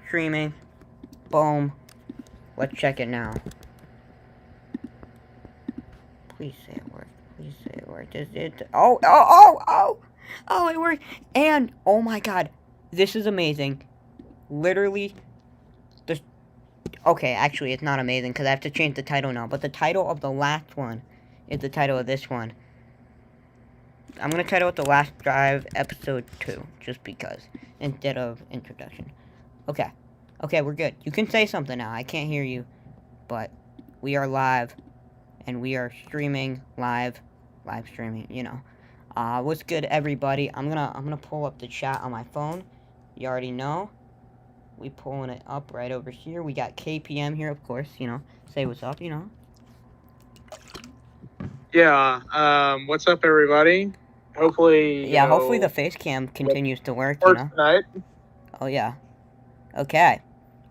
streaming. Boom. Let's check it now. Please say it worked. Please say it worked. Oh, it worked. And, oh my god. This is amazing. Literally, okay, actually, it's not amazing because I have to change the title now. But the title of the last one is the title of this one. I'm going to title it The Last Drive Episode 2, just because, instead of introduction. Okay. Okay, we're good. You can say something now. I can't hear you. But we are live, and we are streaming live streaming, you know. What's good, everybody? I'm gonna pull up the chat on my phone. You already know. We pulling it up right over here. We got KPM here, of course, you know. Say what's up, you know. Yeah, what's up, everybody? Hopefully, hopefully the face cam continues to work, you know. Tonight. Oh, yeah. Okay.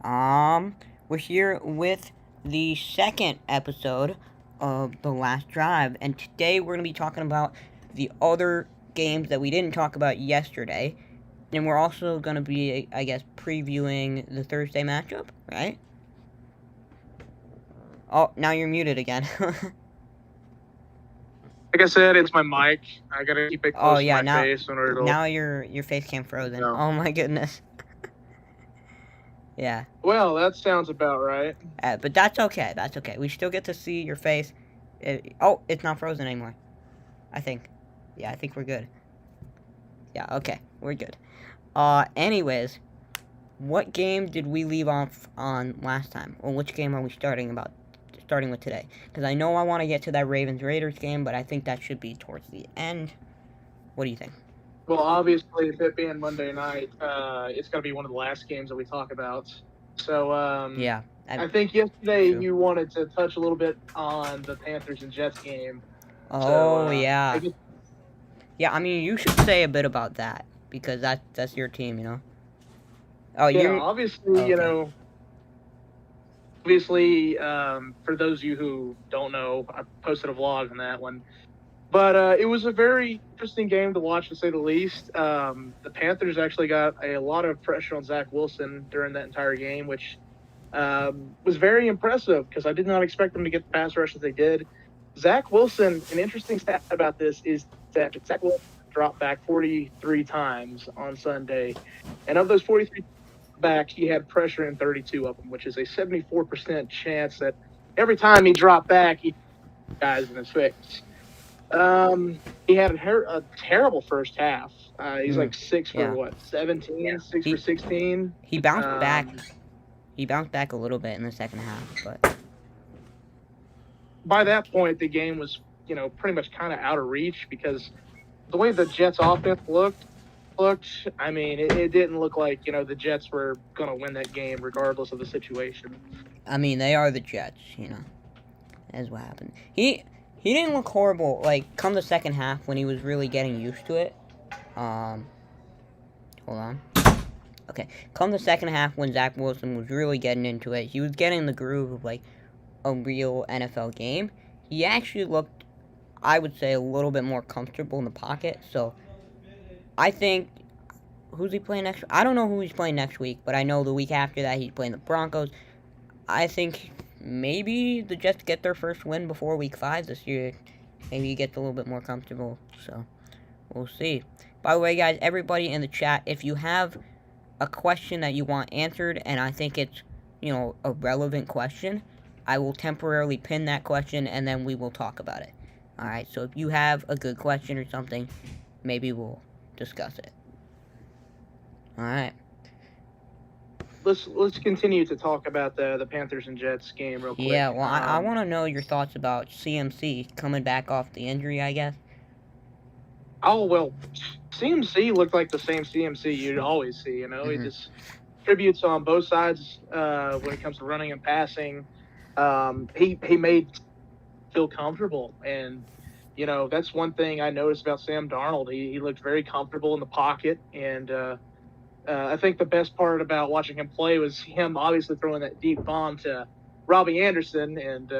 We're here with the second episode of The Last Drive, and today we're going to be talking about the other games that we didn't talk about yesterday. And we're also going to be, I guess, previewing the Thursday matchup, right? Oh, now you're muted again. Like I said, it's my mic. I gotta keep it close to my face in order to... Now your face cam frozen. No. Oh my goodness. Yeah. Well, that sounds about right. But that's okay. That's okay. We still get to see your face. It's not frozen anymore. I think. Yeah, I think we're good. Yeah, okay. We're good. Anyways, what game did we leave off on last time? Or which game are we starting with today? Because I know I want to get to that Ravens-Raiders game, but I think that should be towards the end. What do you think? Well, obviously, if it being Monday night, it's going to be one of the last games that we talk about. So, yeah. I think yesterday you wanted to touch a little bit on the Panthers and Jets game. Oh, yeah. Yeah, I mean, you should say a bit about that, because that's your team, you know? Oh, yeah, obviously, okay. You know, obviously, for those of you who don't know, I posted a vlog on that one. But it was a very interesting game to watch, to say the least. The Panthers actually got a lot of pressure on Zach Wilson during that entire game, which was very impressive because I did not expect them to get the pass rush as they did. Zach Wilson, an interesting stat about this is that Zach Wilson dropped back 43 times on Sunday. And of those 43 back, he had pressure in 32 of them, which is a 74% chance that every time he dropped back, he guys in his face. He had a terrible first half. He's like 6 for 17? Yeah. 6 for 16. He bounced back. He bounced back a little bit in the second half, but by that point, the game was, you know, pretty much kind of out of reach because the way the Jets' offense looked. I mean, it didn't look like, you know, the Jets were gonna win that game regardless of the situation. I mean, they are the Jets, you know. That's what happened. He didn't look horrible, like, come the second half when he was really getting used to it. Hold on. Okay. Come the second half when Zach Wilson was really getting into it, he was getting the groove of, like, a real NFL game. He actually looked, I would say, a little bit more comfortable in the pocket, so I think, who's he playing next? I don't know who he's playing next week, but I know the week after that he's playing the Broncos. I think maybe the Jets get their first win before week 5 this year. Maybe he gets a little bit more comfortable. So, we'll see. By the way, guys, everybody in the chat, if you have a question that you want answered, and I think it's, you know, a relevant question, I will temporarily pin that question, and then we will talk about it. Alright, so if you have a good question or something, maybe we'll discuss it. Alright. Let's continue to talk about the Panthers and Jets game real quick. Yeah, well, I want to know your thoughts about CMC coming back off the injury, I guess. Oh, well, CMC looked like the same CMC you'd always see, you know? He just contributes on both sides when it comes to running and passing. He made feel comfortable, and, you know, that's one thing I noticed about Sam Darnold. He looked very comfortable in the pocket, and I think the best part about watching him play was him obviously throwing that deep bomb to Robbie Anderson and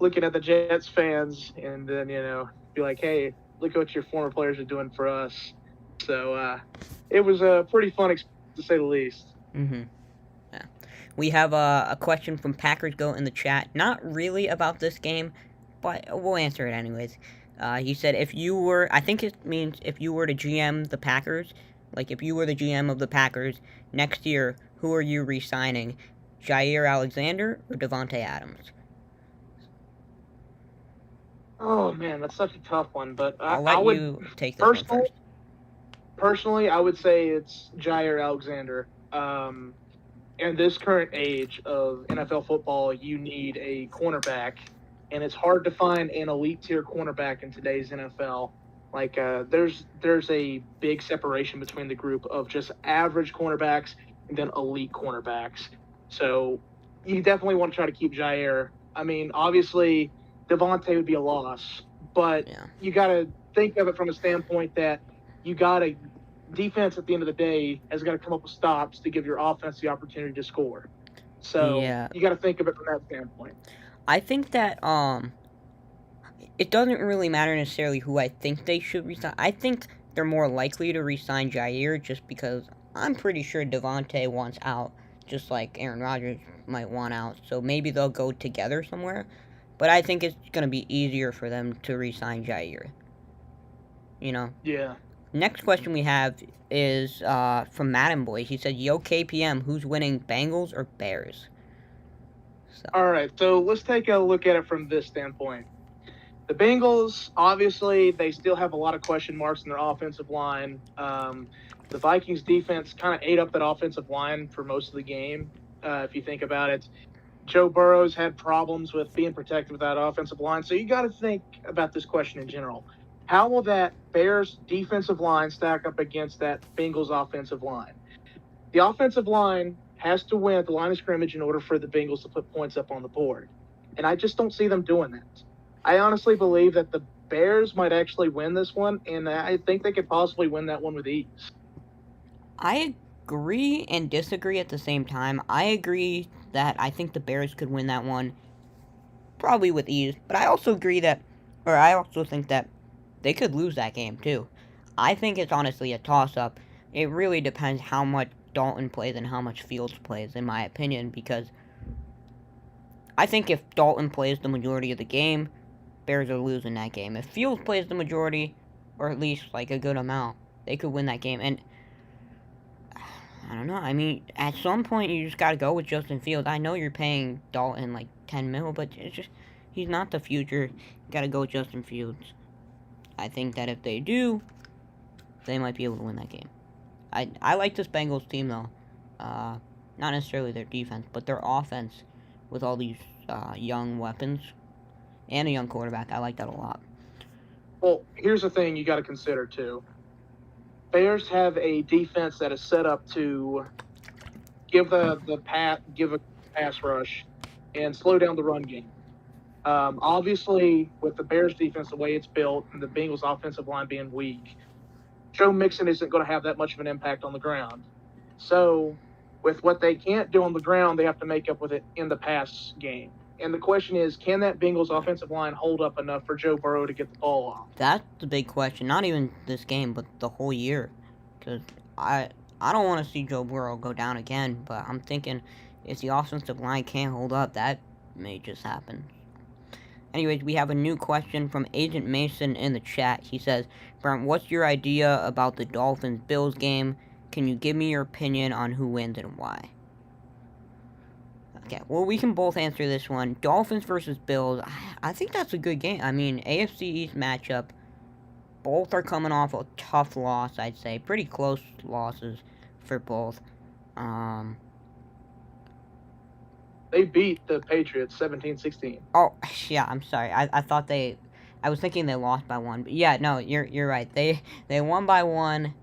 looking at the Jets fans and then, you know, be like, hey, look what your former players are doing for us. So it was a pretty fun experience, to say the least. Mm-hmm. Yeah. We have a question from Packers Go in the chat. Not really about this game, but we'll answer it anyways. He said, if you were, I think it means if you were to GM the Packers, like if you were the GM of the Packers next year, who are you re-signing? Jair Alexander or Devontae Adams? Oh man, that's such a tough one. But I'll I let would you take this one personally, first. personally, I would say it's Jair Alexander. In this current age of NFL football, you need a cornerback, and it's hard to find an elite tier cornerback in today's NFL. Like there's a big separation between the group of just average cornerbacks and then elite cornerbacks. So you definitely want to try to keep Jair. I mean, obviously Devontae would be a loss, but Yeah. you got to think of it from a standpoint that you got to defense at the end of the day has got to come up with stops to give your offense the opportunity to score. So Yeah. you got to think of it from that standpoint. I think that it doesn't really matter necessarily who I think they should resign. I think they're more likely to resign Jair just because I'm pretty sure Devontae wants out, just like Aaron Rodgers might want out. So maybe they'll go together somewhere. But I think it's going to be easier for them to resign Jair. You know? Yeah. Next question we have is from Madden Boy. He said, Yo, KPM, who's winning, Bengals or Bears? So. All right. So let's take a look at it from this standpoint. The Bengals, obviously, they still have a lot of question marks in their offensive line. The Vikings defense kind of ate up that offensive line for most of the game, if you think about it. Joe Burrow's had problems with being protected with that offensive line. So you got to think about this question in general. How will that Bears defensive line stack up against that Bengals offensive line? The offensive line has to win at the line of scrimmage in order for the Bengals to put points up on the board. And I just don't see them doing that. I honestly believe that the Bears might actually win this one, and I think they could possibly win that one with ease. I agree and disagree at the same time. I agree that I think the Bears could win that one probably with ease, but I also think that they could lose that game too. I think it's honestly a toss-up. It really depends how much Dalton plays and how much Fields plays, in my opinion, because I think if Dalton plays the majority of the game, Bears are losing that game. If Fields plays the majority, or at least like a good amount, they could win that game. And I don't know. I mean, at some point you just gotta go with Justin Fields. I know you're paying Dalton like 10 mil, but it's just he's not the future. You gotta go with Justin Fields. I think that if they do, they might be able to win that game. I like this Bengals team though. Not necessarily their defense, but their offense with all these young weapons and a young quarterback. I like that a lot. Well, here's the thing you got to consider too. Bears have a defense that is set up to give a pass rush and slow down the run game. Obviously, with the Bears defense the way it's built and the Bengals offensive line being weak, Joe Mixon isn't going to have that much of an impact on the ground. So, with what they can't do on the ground, they have to make up with it in the pass game. And the question is, can that Bengals offensive line hold up enough for Joe Burrow to get the ball off? That's the big question. Not even this game, but the whole year. Because I don't want to see Joe Burrow go down again, but I'm thinking if the offensive line can't hold up, that may just happen. Anyways, we have a new question from Agent Mason in the chat. He says, Brent, what's your idea about the Dolphins-Bills game? Can you give me your opinion on who wins and why? Okay, well, we can both answer this one. Dolphins versus Bills. I think that's a good game. I mean, AFC East matchup. Both are coming off a tough loss, I'd say. Pretty close losses for both. They beat the Patriots 17-16. Oh, yeah, I'm sorry. I thought they... I was thinking they lost by one. But yeah, no, you're right. They won by one.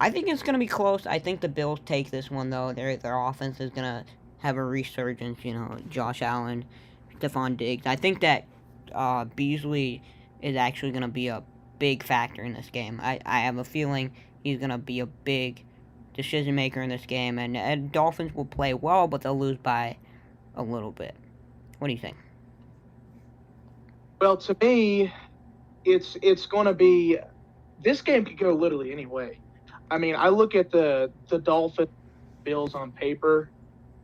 I think it's going to be close. I think the Bills take this one, though. Their offense is going to have a resurgence. You know, Josh Allen, Stephon Diggs. I think that Beasley is actually going to be a big factor in this game. I have a feeling he's going to be a big decision maker in this game. And Dolphins will play well, but they'll lose by a little bit. What do you think? Well, to me, it's going to be... This game could go literally any way. I mean, I look at the Dolphins Bills on paper,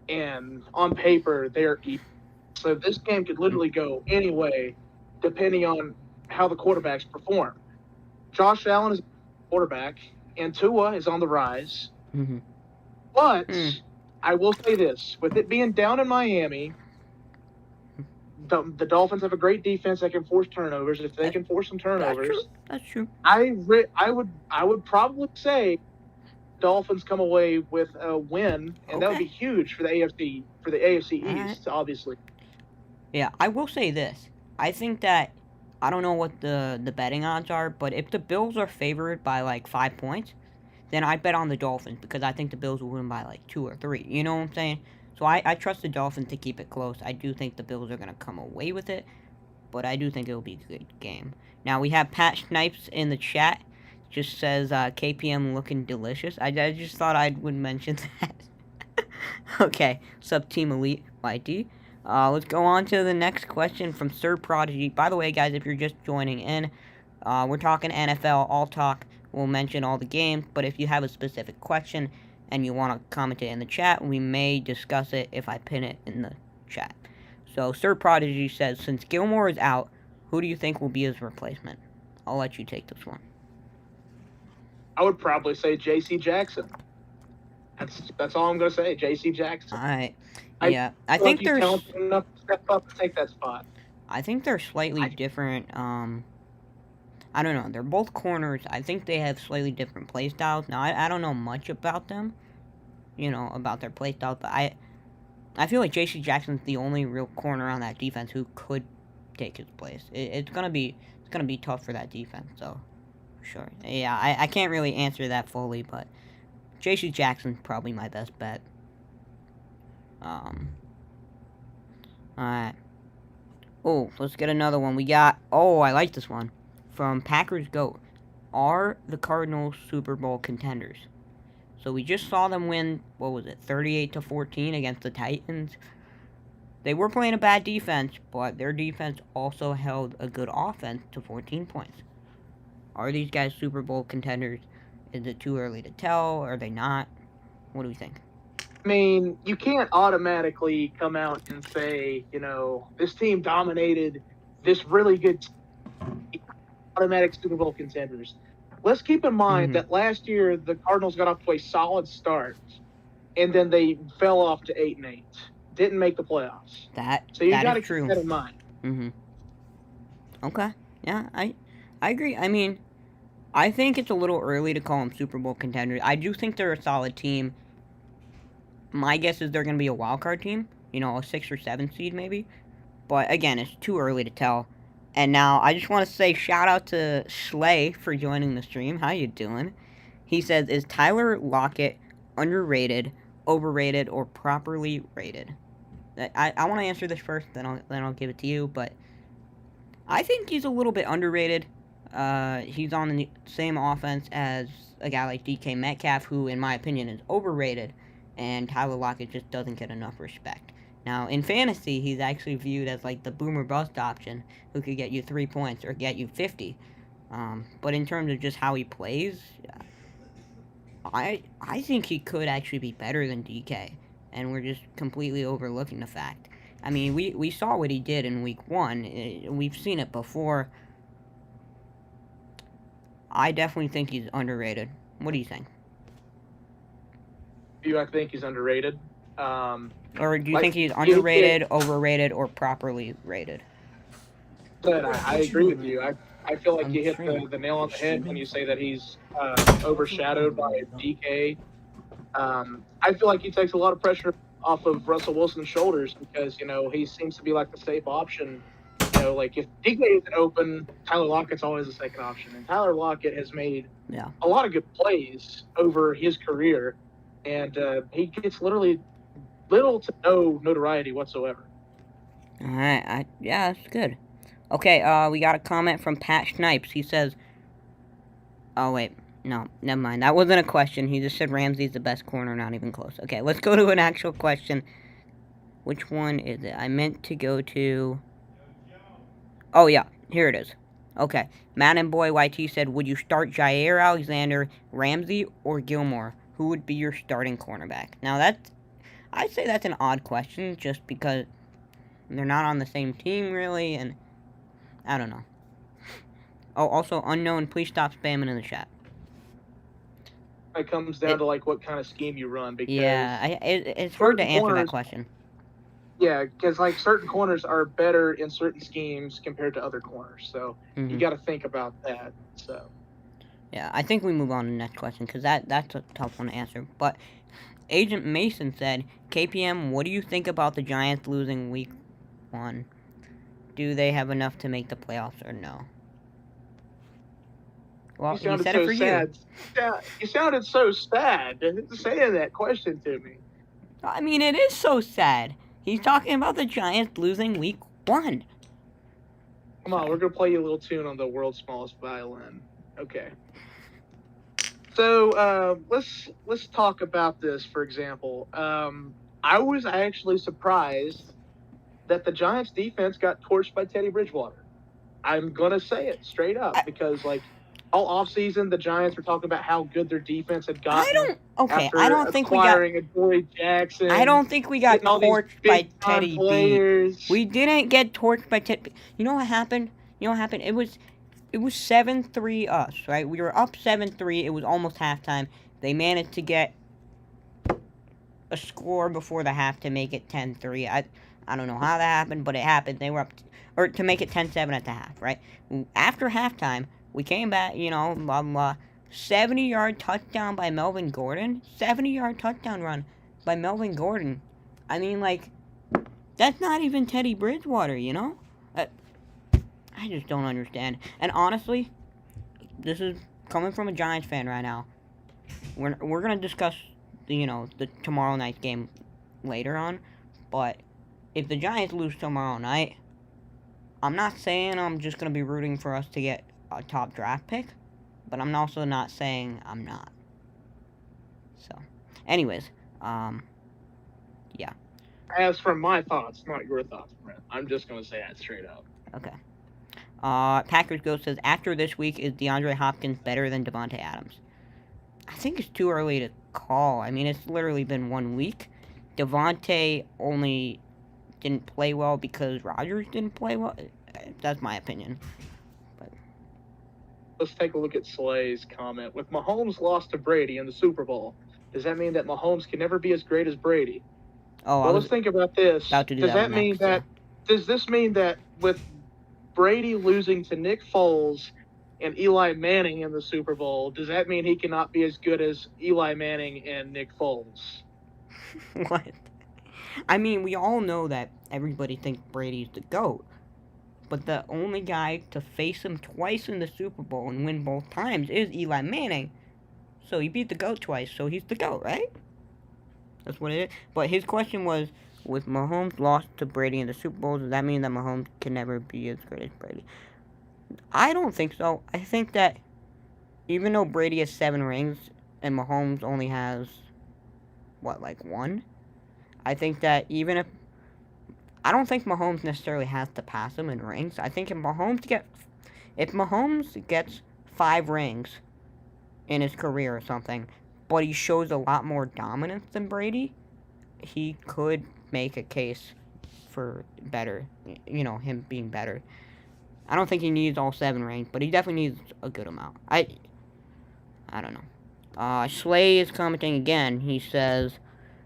and on paper they're equal. So this game could literally go any way, depending on how the quarterbacks perform. Josh Allen is a quarterback, and Tua is on the rise. Mm-hmm. But I will say this: with it being down in Miami, the Dolphins have a great defense that can force turnovers. If they can force some turnovers, That's true. I would probably say Dolphins come away with a win, and that would be huge for the AFC East, obviously. Yeah, I will say this. I think that I don't know what the betting odds are, but if the Bills are favored by like 5 points, then I'd bet on the Dolphins because I think the Bills will win by like 2 or 3. You know what I'm saying? So I trust the Dolphins to keep it close. I do think the Bills are going to come away with it, but I do think it will be a good game. Now, we have Pat Snipes in the chat. Just says KPM looking delicious. I just thought I would mention that. Okay, sub Team Elite YT. Let's go on to the next question from Sir Prodigy. By the way, guys, if you're just joining in, we're talking NFL, all talk. We'll mention all the games, but if you have a specific question and you want to comment it in the chat, we may discuss it if I pin it in the chat. So, Sir Prodigy says, since Gilmore is out, who do you think will be his replacement? I'll let you take this one. I would probably say J.C. Jackson. That's all I'm going to say, J.C. Jackson. All right. Yeah, I think they're talented enough to step up and take that spot. I think they're slightly different. I don't know. They're both corners. I think they have slightly different play styles. Now, I don't know much about them, about their play styles, but I feel like J.C. Jackson's the only real corner on that defense who could take his place. It's gonna be tough for that defense, so for sure. Yeah, I can't really answer that fully, but J.C. Jackson's probably my best bet. Alright. Oh, let's get another one. We got, I like this one. From Packers GOAT. Are the Cardinals Super Bowl contenders? So we just saw them win, 38-14 against the Titans. They were playing a bad defense, but their defense also held a good offense to 14 points. Are these guys Super Bowl contenders? Is it too early to tell? Are they not? What do we think? I mean, you can't automatically come out and say, this team dominated this really good automatic Super Bowl contenders. Let's keep in mind that last year the Cardinals got off to a solid start, and then they fell off to 8-8. Didn't make the playoffs. So you got to keep that in mind. Okay. Yeah, I agree. I mean, I think it's a little early to call them Super Bowl contenders. I do think they're a solid team. My guess is they're going to be a wild card team, a 6 or 7 seed maybe. But again, it's too early to tell. And now I just want to say shout out to Slay for joining the stream. How you doing? He says, is Tyler Lockett underrated, overrated, or properly rated? I want to answer this first, then I'll give it to you. But I think he's a little bit underrated. He's on the same offense as a guy like DK Metcalf, who in my opinion is overrated. And Tyler Lockett just doesn't get enough respect. Now, in fantasy, he's actually viewed as like the boomer bust option who could get you 3 points or get you 50. But in terms of just how he plays, I think he could actually be better than DK. And we're just completely overlooking the fact. I mean, we saw what he did in week 1. We've seen it before. I definitely think he's underrated. What do you think? I think he's underrated. Or do you think he's underrated, overrated, or properly rated? I agree with you. I feel like you hit the nail on the head when you say that he's overshadowed by DK. I feel like he takes a lot of pressure off of Russell Wilson's shoulders because, he seems to be like the safe option. Like if DK isn't open, Tyler Lockett's always the second option. And Tyler Lockett has made a lot of good plays over his career. And he gets literally little to no notoriety whatsoever. All right. Yeah, that's good. Okay, we got a comment from Pat Snipes. He says, oh, wait. No, never mind. That wasn't a question. He just said Ramsey's the best corner, not even close. Okay, let's go to an actual question. Which one is it? I meant to go to... Oh, yeah. Here it is. Okay. Madden Boy YT said, would you start Jair Alexander, Ramsey, or Gilmore? Who would be your starting cornerback? Now, I'd say that's an odd question, just because they're not on the same team, really, and I don't know. Oh, also, unknown, please stop spamming in the chat. It comes down to, like, what kind of scheme you run, because... Yeah, it's hard to answer that question. Yeah, because, like, certain corners are better in certain schemes compared to other corners, so you got to think about that, so... Yeah, I think we move on to the next question, because that's a tough one to answer. But Agent Mason said, KPM, what do you think about the Giants losing week 1? Do they have enough to make the playoffs or no? Well, he said it for sad. Yeah, you sounded so sad saying that question to me. I mean, it is so sad. He's talking about the Giants losing week 1. Come on, we're going to play you a little tune on the world's smallest violin. Okay. So let's talk about this, for example. I was actually surprised that the Giants defense got torched by Teddy Bridgewater. I'm going to say it straight up because, like, all offseason, the Giants were talking about how good their defense had gotten. I don't think we got Adoree Jackson. I don't think we got torched by Teddy B. We didn't get torched by Teddy. You know what happened? It was 7-3 us, right? We were up 7-3. It was almost halftime. They managed to get a score before the half to make it 10-3. I don't know how that happened, but it happened. They were up, or to make it 10-7 at the half, right? After halftime, we came back, 70-yard touchdown by Melvin Gordon. 70-yard touchdown run by Melvin Gordon. I mean, like, that's not even Teddy Bridgewater, I just don't understand. And honestly, this is coming from a Giants fan right now. We're going to discuss, the tomorrow night's game later on. But if the Giants lose tomorrow night, I'm not saying I'm just going to be rooting for us to get a top draft pick, but I'm also not saying I'm not. So, anyways, yeah. As for my thoughts, not your thoughts, Brent. I'm just going to say that straight up. Okay. Packers Ghost says, after this week, is DeAndre Hopkins better than Devontae Adams? I think it's too early to call. I mean, it's literally been 1 week. Devontae only didn't play well because Rodgers didn't play well. That's my opinion. But let's take a look at Slay's comment. With Mahomes lost to Brady in the Super Bowl, does that mean that Mahomes can never be as great as Brady? Well, let's think about this. Does this mean that with Brady losing to Nick Foles and Eli Manning in the Super Bowl, does that mean he cannot be as good as Eli Manning and Nick Foles? What? I mean, we all know that everybody thinks Brady's the GOAT. But the only guy to face him twice in the Super Bowl and win both times is Eli Manning. So he beat the GOAT twice, so he's the GOAT, right? That's what it is. But his question was, with Mahomes lost to Brady in the Super Bowl, does that mean that Mahomes can never be as great as Brady? I don't think so. I think that even though Brady has 7 rings and Mahomes only has, 1? I think that even if... I don't think Mahomes necessarily has to pass him in rings. I think if Mahomes gets 5 rings in his career or something, but he shows a lot more dominance than Brady, he could make a case for better, him being better. I don't think he needs all 7 rings, but he definitely needs a good amount. I don't know. Slay is commenting again. He says,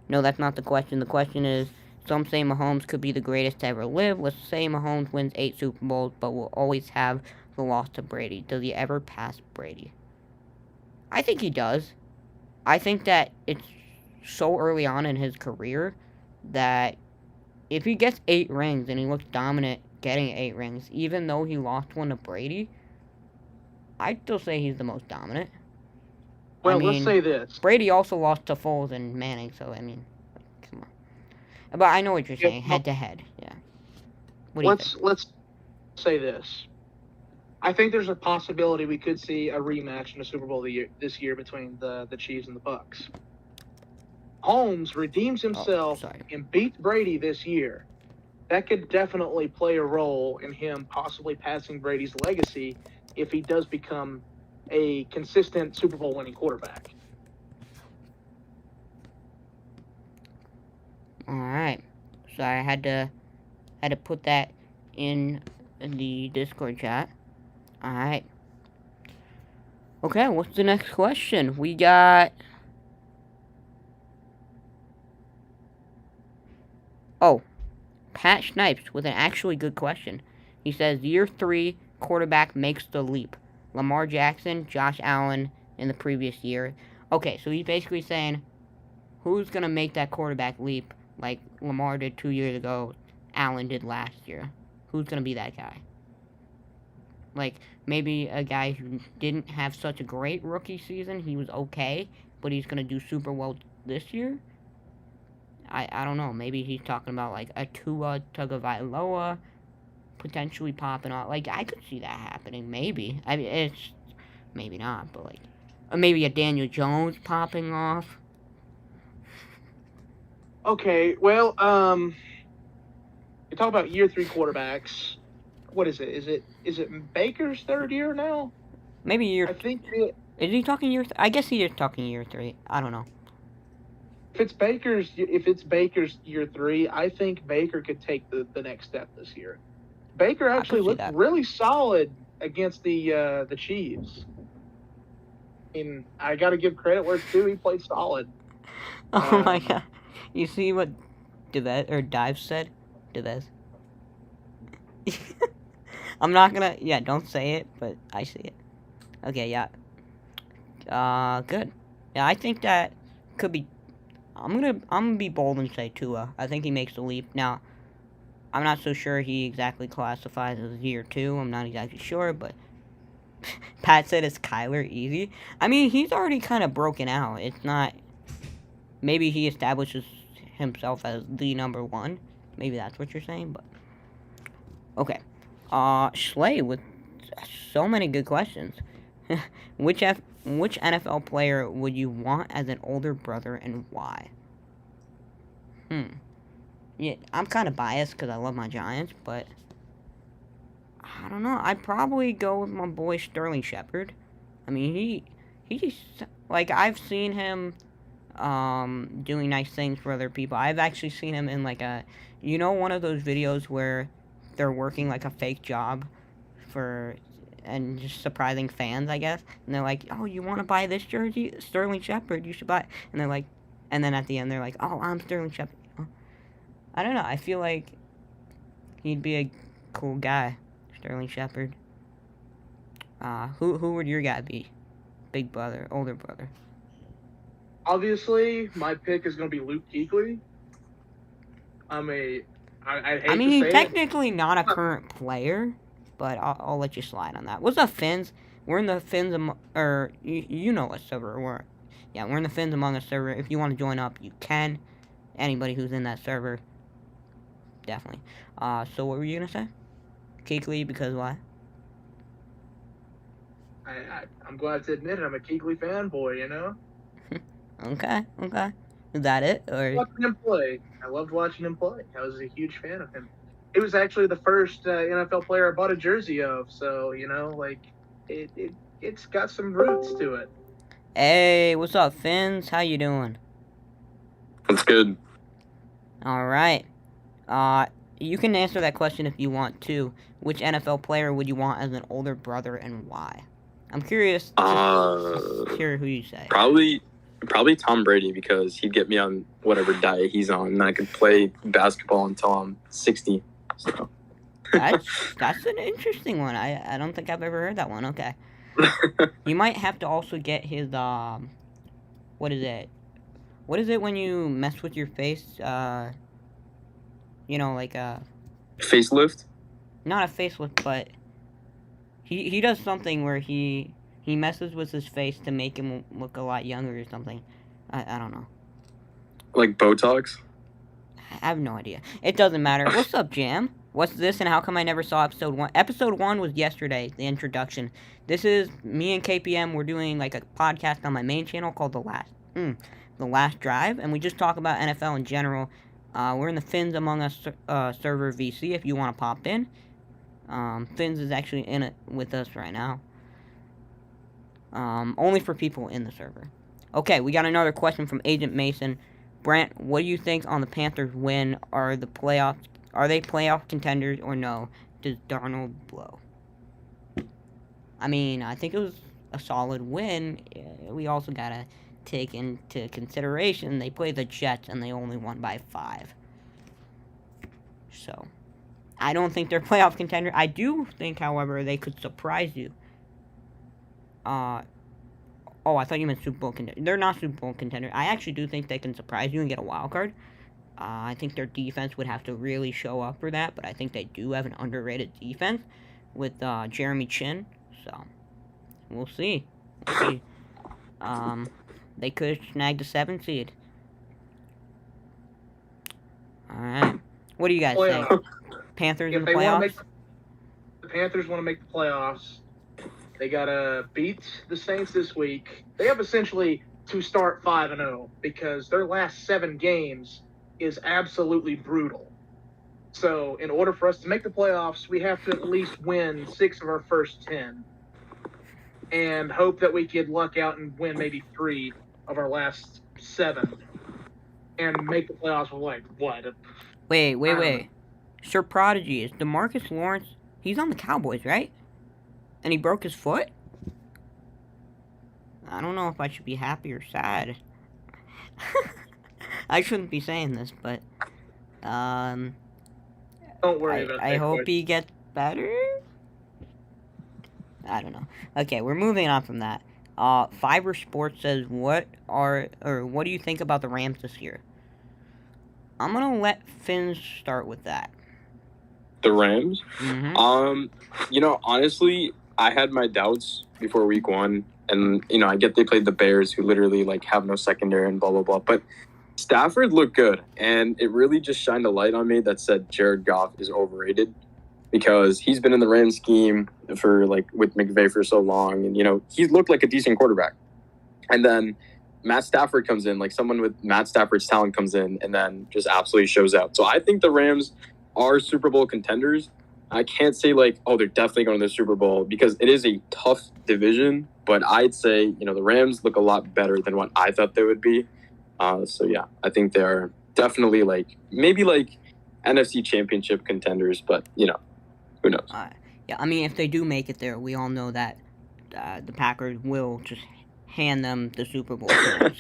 no, that's not the question. The question is, some say Mahomes could be the greatest to ever live. Let's say Mahomes wins 8 Super Bowls, but will always have the loss to Brady. Does he ever pass Brady? I think he does. I think that it's so early on in his career that if he gets 8 rings and he looks dominant getting 8 rings, even though he lost one to Brady, I'd still say he's the most dominant. Well, let's say this. Brady also lost to Foles and Manning, so, come on. But I know what you're saying, head-to-head, yeah. Let's say this. I think there's a possibility we could see a rematch in the Super Bowl this year between the Chiefs and the Bucs. Holmes redeems himself and beats Brady this year. that could definitely play a role in him possibly passing Brady's legacy if he does become a consistent Super Bowl winning quarterback. All right. So I had to put that in the Discord chat. All right. Okay, what's the next question? We got... Oh, Pat Snipes with an actually good question. He says, year 3 quarterback makes the leap. Lamar Jackson, Josh Allen in the previous year. Okay, so he's basically saying, who's going to make that quarterback leap like Lamar did 2 years ago, Allen did last year? Who's going to be that guy? Like, maybe a guy who didn't have such a great rookie season. He was okay, but he's going to do super well this year? I don't know. Maybe he's talking about, like, a Tua Tagovailoa potentially popping off. Like, I could see that happening. Maybe. I mean, it's... Maybe not, but, like... Or maybe a Daniel Jones popping off. Okay, well, you talk about year 3 quarterbacks. What is it? Is it Baker's third year now? Maybe year... I think is he talking year... I guess he is talking year 3. I don't know. If it's Baker's year 3, I think Baker could take the next step this year. Baker actually looked really solid against the Chiefs. I mean, I got to give credit where it's due. He played solid. Oh my god! You see what Dive said? Dives. I'm not gonna. Yeah, don't say it, but I see it. Okay, yeah. Good. Yeah, I think that could be. I'm gonna be bold and say Tua. I think he makes the leap. Now, I'm not so sure he exactly classifies as year 2. I'm not exactly sure, but Pat said it's Kyler easy. I mean, he's already kind of broken out. It's not. Maybe he establishes himself as the number 1. Maybe that's what you're saying, but okay. Schley with so many good questions. Which NFL player would you want as an older brother and why? Yeah, I'm kind of biased because I love my Giants, but I don't know. I'd probably go with my boy Sterling Shepard. I mean, he's like, I've seen him doing nice things for other people. I've actually seen him in like one of those videos where they're working like a fake job and just surprising fans, I guess. And they're like, "Oh, you want to buy this jersey, Sterling Shepard? You should buy." And they're like, and then at the end they're like, "Oh, I'm Sterling Shepard." I don't know. I feel like he'd be a cool guy, Sterling Shepard. Who would your guy be? Big brother, older brother. Obviously, my pick is going to be Luke Kuechly. I mean, he's technically not a current player, but I'll let you slide on that. What's up, Fins? We're in the Fins, or you know what server we're in the Fins Among Us server. If you want to join up, you can. Anybody who's in that server, definitely. So what were you gonna say? Kuechly, because why? I'm glad to admit it. I'm a Kuechly fanboy, you know? Okay. Is that it? Or watching him play. I loved watching him play. I was a huge fan of him. He was actually the first NFL player I bought a jersey of, so, it's got some roots to it. Hey, what's up, Fins? How you doing? That's good. All right. You can answer that question if you want to. Which NFL player would you want as an older brother and why? I'm curious to hear who you say. Probably Tom Brady, because he'd get me on whatever diet he's on, and I could play basketball until I'm 60. So that's an interesting one. I don't think I've ever heard that one. Okay. You might have to also get his what is it? What is it when you mess with your face? Like a facelift? Not a facelift, but he does something where he messes with his face to make him look a lot younger or something. I don't know. Like Botox? I have no idea. It doesn't matter. What's up, Jam? What's this and how come I never saw episode 1? Episode 1 was yesterday, the introduction. This is me and KPM. We're doing like a podcast on my main channel called The Last Drive, and we just talk about NFL in general. We're in the Fins Among Us server VC if you want to pop in. Fins is actually in it with us right now. Only for people in the server. Okay, we got another question from Agent Mason. Brent, what do you think on the Panthers win? Are they playoff contenders or no? Does Darnold blow? I mean, I think it was a solid win. We also gotta take into consideration they played the Jets and they only won by 5. So, I don't think they're playoff contender. I do think, however, they could surprise you. Oh, I thought you meant Super Bowl contender. They're not Super Bowl contender. I actually do think they can surprise you and get a wild card. I think their defense would have to really show up for that, but I think they do have an underrated defense with Jeremy Chin. So, we'll see. They could snag the 7th seed. Alright. What do you guys think? Panthers in the playoffs? The Panthers want to make the playoffs. They got to beat the Saints this week. They have essentially to start 5-0 because their last 7 games is absolutely brutal. So in order for us to make the playoffs, we have to at least win 6 of our first 10 and hope that we could luck out and win maybe 3 of our last 7 and make the playoffs with, like, what? Wait. Sir Prodigy, is DeMarcus Lawrence, he's on the Cowboys, right? And he broke his foot? I don't know if I should be happy or sad. I shouldn't be saying this, but don't worry about that. I hope he gets better. I don't know. Okay, we're moving on from that. Fiber Sports says, what do you think about the Rams this year? I'm gonna let Finn start with that. The Rams? Mm-hmm. Honestly, I had my doubts before week 1. And, I get they played the Bears, who literally, have no secondary and blah, blah, blah. But Stafford looked good. And it really just shined a light on me that said Jared Goff is overrated. Because he's been in the Rams scheme for, with McVay for so long. And, he's looked like a decent quarterback. And then Matt Stafford comes in, someone with Matt Stafford's talent comes in and then just absolutely shows out. So I think the Rams are Super Bowl contenders. I can't say they're definitely going to the Super Bowl because it is a tough division, but I'd say, the Rams look a lot better than what I thought they would be. So yeah, I think they're definitely maybe NFC championship contenders, but who knows? Yeah, I mean, if they do make it there, we all know that the Packers will just hand them the Super Bowl. So.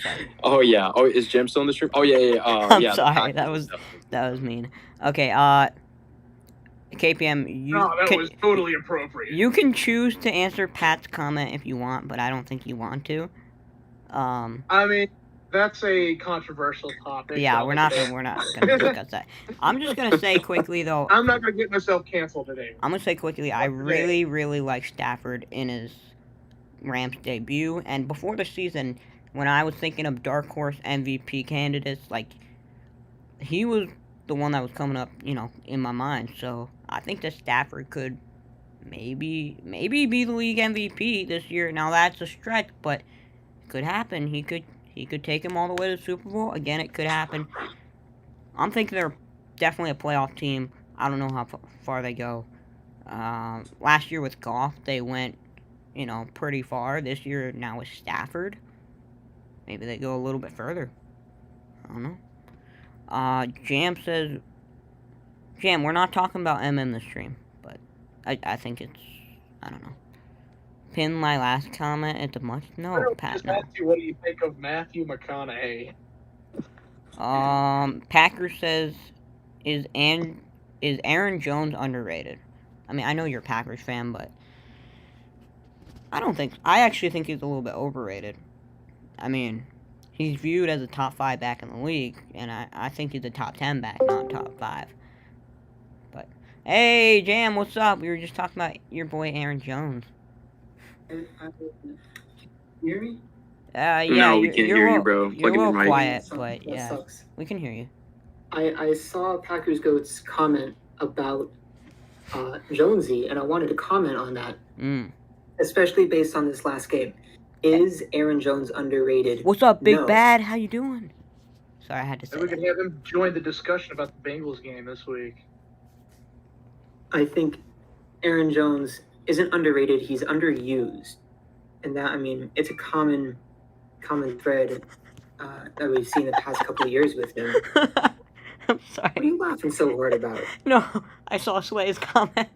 Oh yeah. Oh, is Jim still in the stream? Oh yeah. I'm yeah, sorry, that was mean. Okay, KPM, was totally appropriate. You can choose to answer Pat's comment if you want, but I don't think you want to. I mean, that's a controversial topic. Yeah, we're not gonna discuss that. I'm just gonna say quickly though. I'm not gonna get myself canceled today. I'm gonna say quickly. I really, really like Stafford in his Rams debut, and before the season, when I was thinking of dark horse MVP candidates, he was the one that was coming up, in my mind. So I think that Stafford could maybe be the league MVP this year. Now that's a stretch, but it could happen. He could take him all the way to the Super Bowl. Again, it could happen. I'm thinking they're definitely a playoff team. I don't know how far they go. Last year with Goff, they went, pretty far. This year now with Stafford, maybe they go a little bit further. I don't know. Jam says, we're not talking about this stream, but I think it's, I don't know. Pin my last comment at the much. No, Pat. No. What do you think of Matthew McConaughey? Packer says, is Aaron Jones underrated? I mean, I know you're a Packers fan, but I actually think he's a little bit overrated. I mean, he's viewed as a top 5 back in the league, and I think he's a top 10 back, not top 5. But, hey, Jam, what's up? We were just talking about your boy Aaron Jones. Can you hear me? Yeah, no, we can't hear you, bro. You're a little quiet, but yeah, sucks. We can hear you. I saw Packers Goat's comment about Jonesy, and I wanted to comment on that, especially based on this last game. Is Aaron Jones underrated? What's up, Big Bad? How you doing? Sorry, I had to say Maybe we that. can have him join the discussion about the Bengals game this week. I think Aaron Jones isn't underrated. He's underused, and that, I mean, it's a common thread that we've seen the past couple of years with him. I'm What are sorry. you laughing so hard about? No, I saw Slay's comment.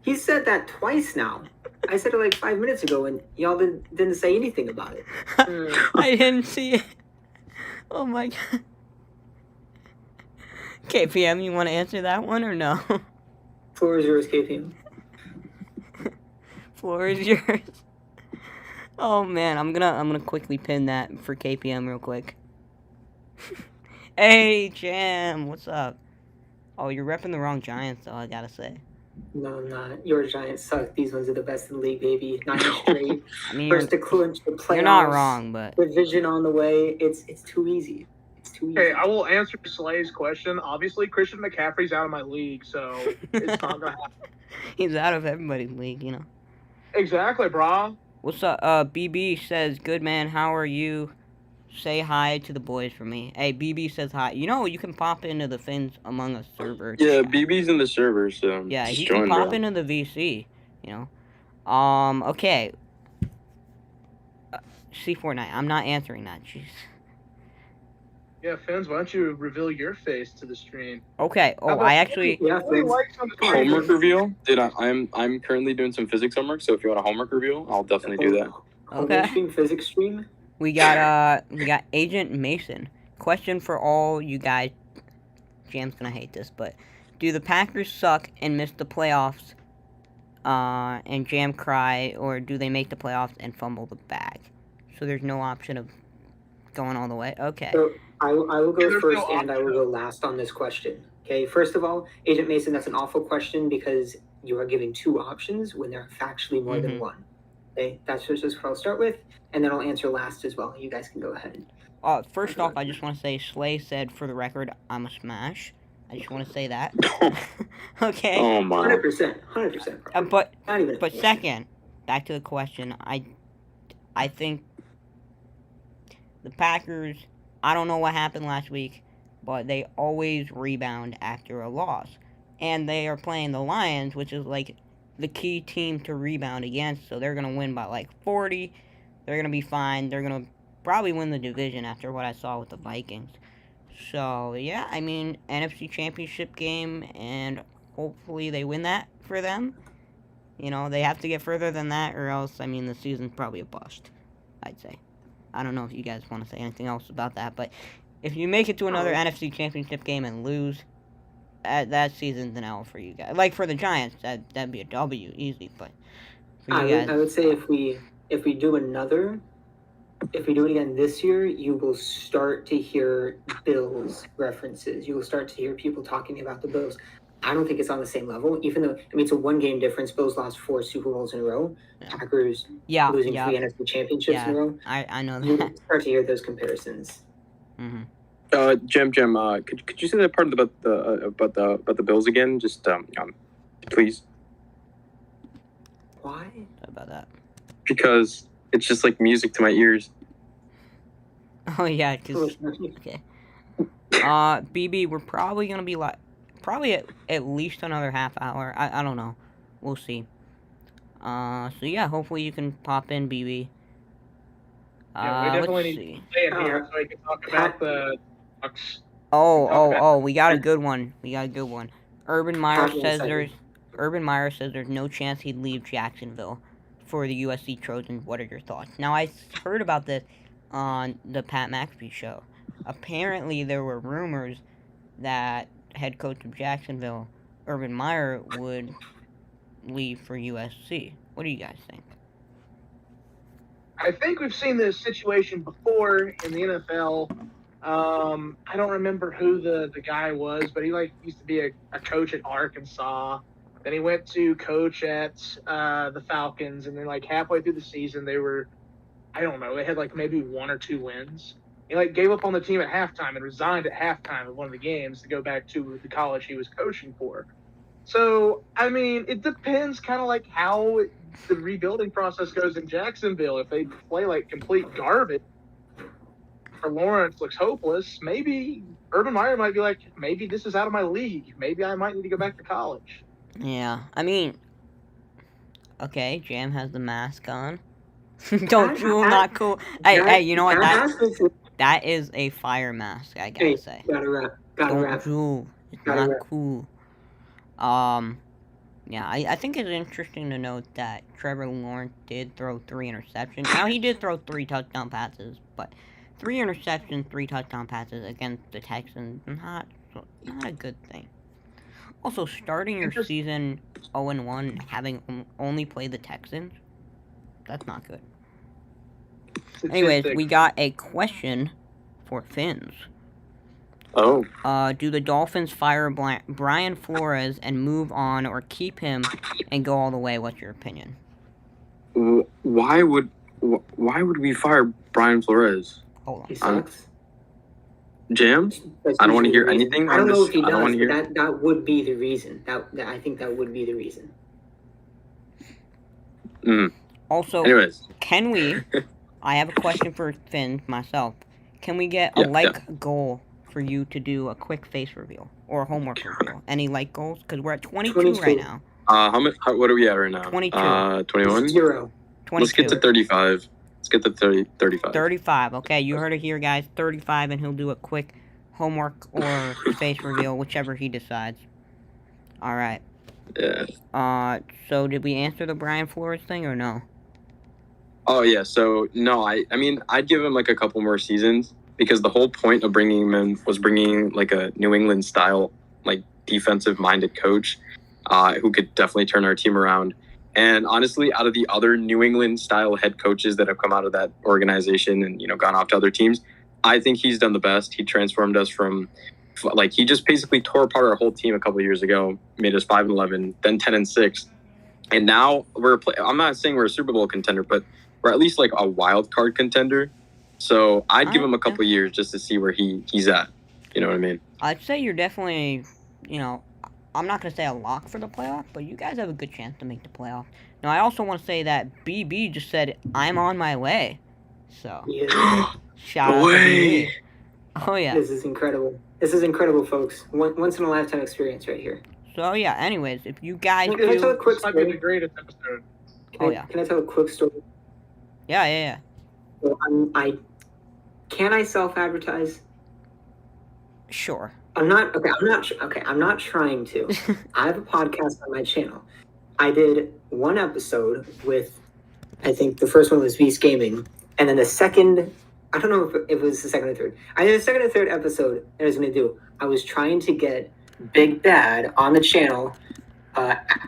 He said that twice now. I said it like 5 minutes ago, and y'all didn't say anything about it. I didn't see it. Oh my god. KPM, you want to answer that one or no? Floor is yours, KPM. Floor is yours. Oh man, I'm gonna quickly pin that for KPM real quick. Hey Jam, what's up? Oh, you're repping the wrong Giants though, I gotta say. No, I'm not. Your Giants suck. These ones are the best in the league, baby. 9 straight. I mean, First to clinch the playoffs. you're not wrong, but Division on the way. It's too easy. It's too easy. Okay, I will answer Slay's question. Obviously, Christian McCaffrey's out of my league, so it's not gonna happen. he's out of everybody's league, you know. Exactly, brah. What's up? BB says, "Good man, how are you? Say hi to the boys for me." Hey, BB says hi. You know, you can pop into the Fins Among Us server. Yeah, chat. BB's in the server, so Yeah, just he join, can pop bro. into the VC. You know. Okay. C49. I'm not answering that. Jeez. Yeah, Fins, why don't you reveal your face to the stream? Okay. How Oh, about I actually. Yeah, What do you Fins. like on the Homework stream? reveal? I'm currently doing some physics homework, so if you want a homework reveal, I'll definitely do that. Homework Okay. stream, physics stream. We got Agent Mason. Question for all you guys. Jam's gonna hate this, but do the Packers suck and miss the playoffs? And Jam cry, or do they make the playoffs and fumble the bag? So there's no option of going all the way. Okay. So I will go There's first, no and I will go last on this question. Okay. First of all, Agent Mason, that's an awful question because you are giving 2 options when there are factually more than 1. Okay. That's just what I'll start with, and then I'll answer last as well. You guys can go ahead. First off, I just want to say Slay said, for the record, I'm a smash. I just want to say that. Okay. Oh my. 100%. But Not even. But second, back to the question, I think the Packers, I don't know what happened last week, but they always rebound after a loss. And they are playing the Lions, which is like the key team to rebound against, so they're going to win by like 40. They're going to be fine. They're going to probably win the division after what I saw with the Vikings. So, yeah, I mean, NFC Championship game, and hopefully they win that for them. You know, they have to get further than that, or else, I mean, the season's probably a bust, I'd say. I don't know if you guys want to say anything else about that, but if you make it to another NFC Championship game and lose, that season's an L for you guys. Like, for the Giants, that'd be a W, easy, but for you guys... I would say if we do it again this year, you will start to hear Bills references. You will start to hear people talking about the Bills. I don't think it's on the same level, even though, I mean, it's a 1-game difference. Bills lost 4 Super Bowls in a row. Yeah. Packers losing 3 NFC championships in a row. I know You that. start to hear those comparisons. Mm-hmm. Jem, could you say that part about the Bills again? Just please. Why? Sorry about that. Because it's just like music to my ears. Oh, yeah, because... Okay. BB, we're probably going to be probably at least another half hour. I don't know. We'll see. So yeah, hopefully you can pop in, BB. Yeah, we definitely let's need see. to stay in here so we can talk about the Bucks. We got a good one. Urban Meyer says there's no chance he'd leave Jacksonville for the USC Trojans. What are your thoughts? Now, I heard about this on the Pat McAfee show. Apparently, there were rumors that head coach of Jacksonville, Urban Meyer, would leave for USC. What do you guys think? I think we've seen this situation before in the NFL. I don't remember who the guy was, but he used to be a coach at Arkansas. Then he went to coach at the Falcons, and then halfway through the season they were, I don't know, they had maybe 1 or 2 wins. He gave up on the team at halftime and resigned at halftime of one of the games to go back to the college he was coaching for. So, I mean, it depends kind of how the rebuilding process goes in Jacksonville. If they play complete garbage, for Lawrence looks hopeless, maybe Urban Meyer might be like, maybe this is out of my league. Maybe I might need to go back to college. Yeah, I mean, okay, Jam has the mask on. Don't drool, not cool. Hey, you know what? That is a fire mask, I gotta say. Gotta rap. Don't drool. It's Gotta not rap. cool. Yeah, I think it's interesting to note that Trevor Lawrence did throw 3 interceptions. Now, he did throw 3 touchdown passes, but 3 interceptions, 3 touchdown passes against the Texans, not a good thing. Also, starting your season 0-1, having only played the Texans, that's not good. Anyways, we got a question for Finns. Oh. Do the Dolphins fire Brian Flores and move on, or keep him and go all the way? What's your opinion? Why would we fire Brian Flores? Hold on. He sucks. Jam? I don't want to hear anything. I don't know if he does, but that would be the reason. I think that would be the reason. Also, anyways, can we? I have a question for Finn myself. Can we get a goal for you to do a quick face reveal or a homework reveal? Any goals? Because we're at 22 right now. How much? What are we at right now? 22. 21. 0. 22. Let's get to 35. Let's get to 35. 35. Okay, you heard it here, guys. 35, and he'll do a quick homework or face reveal, whichever he decides. All right. Yeah. So did we answer the Brian Flores thing or no? Oh yeah. So no, I mean, I'd give him a couple more seasons, because the whole point of bringing him in was bringing a New England style, defensive minded coach, who could definitely turn our team around. And honestly, out of the other New England style head coaches that have come out of that organization and, gone off to other teams, I think he's done the best. He transformed us from, he just basically tore apart our whole team a couple of years ago, made us 5-11, then 10-6. And now I'm not saying we're a Super Bowl contender, but we're at least a wild card contender. So I'd give him a couple of years just to see where he's at. You know what I mean? I'd say you're definitely, I'm not going to say a lock for the playoff, but you guys have a good chance to make the playoff. Now, I also want to say that BB just said, I'm on my way. So, shout out to BB. Oh, yeah. This is incredible. This is incredible, folks. Once in a lifetime experience right here. So, yeah, anyways, if you guys Can I tell a quick story? This might be the greatest episode. Can I tell a quick story? Yeah. So can I self-advertise? Sure. I'm not trying to. I have a podcast on my channel. I did one episode with, I think the first one was Beast Gaming, and then the second, I don't know if it was the second or third. I did the second and third episode that I was going to do. I was trying to get Big Bad on the channel,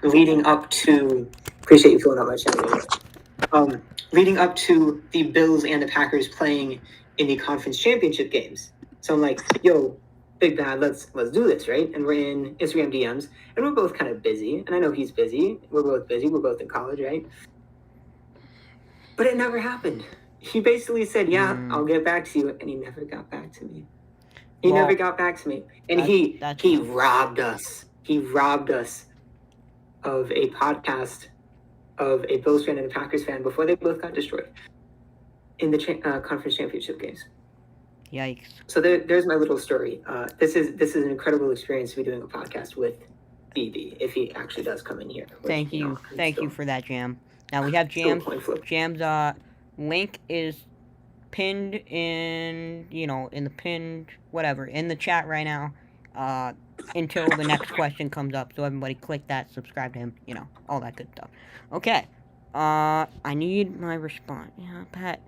leading up to, appreciate you filling out my channel. Leading up to the Bills and the Packers playing in the conference championship games. So I'm like, yo, Big Bad, let's do this, right? And we're in Instagram DMs, and we're both kind of busy. And I know he's busy. We're both busy. We're both in college, right? But it never happened. He basically said, yeah, I'll get back to you. And he never got back to me. Never got back to me. And he robbed us. He robbed us of a podcast of a Bills fan and a Packers fan before they both got destroyed in the conference championship games. Yikes. So there's my little story. This is an incredible experience to be doing a podcast with BB, if he actually does come in here. Thank you for that, Jam. Now we have Jam's link is pinned in, in the pinned, whatever, in the chat right now, until the next question comes up. So everybody click that, subscribe to him, all that good stuff. Okay. I need my response. Yeah, Pat,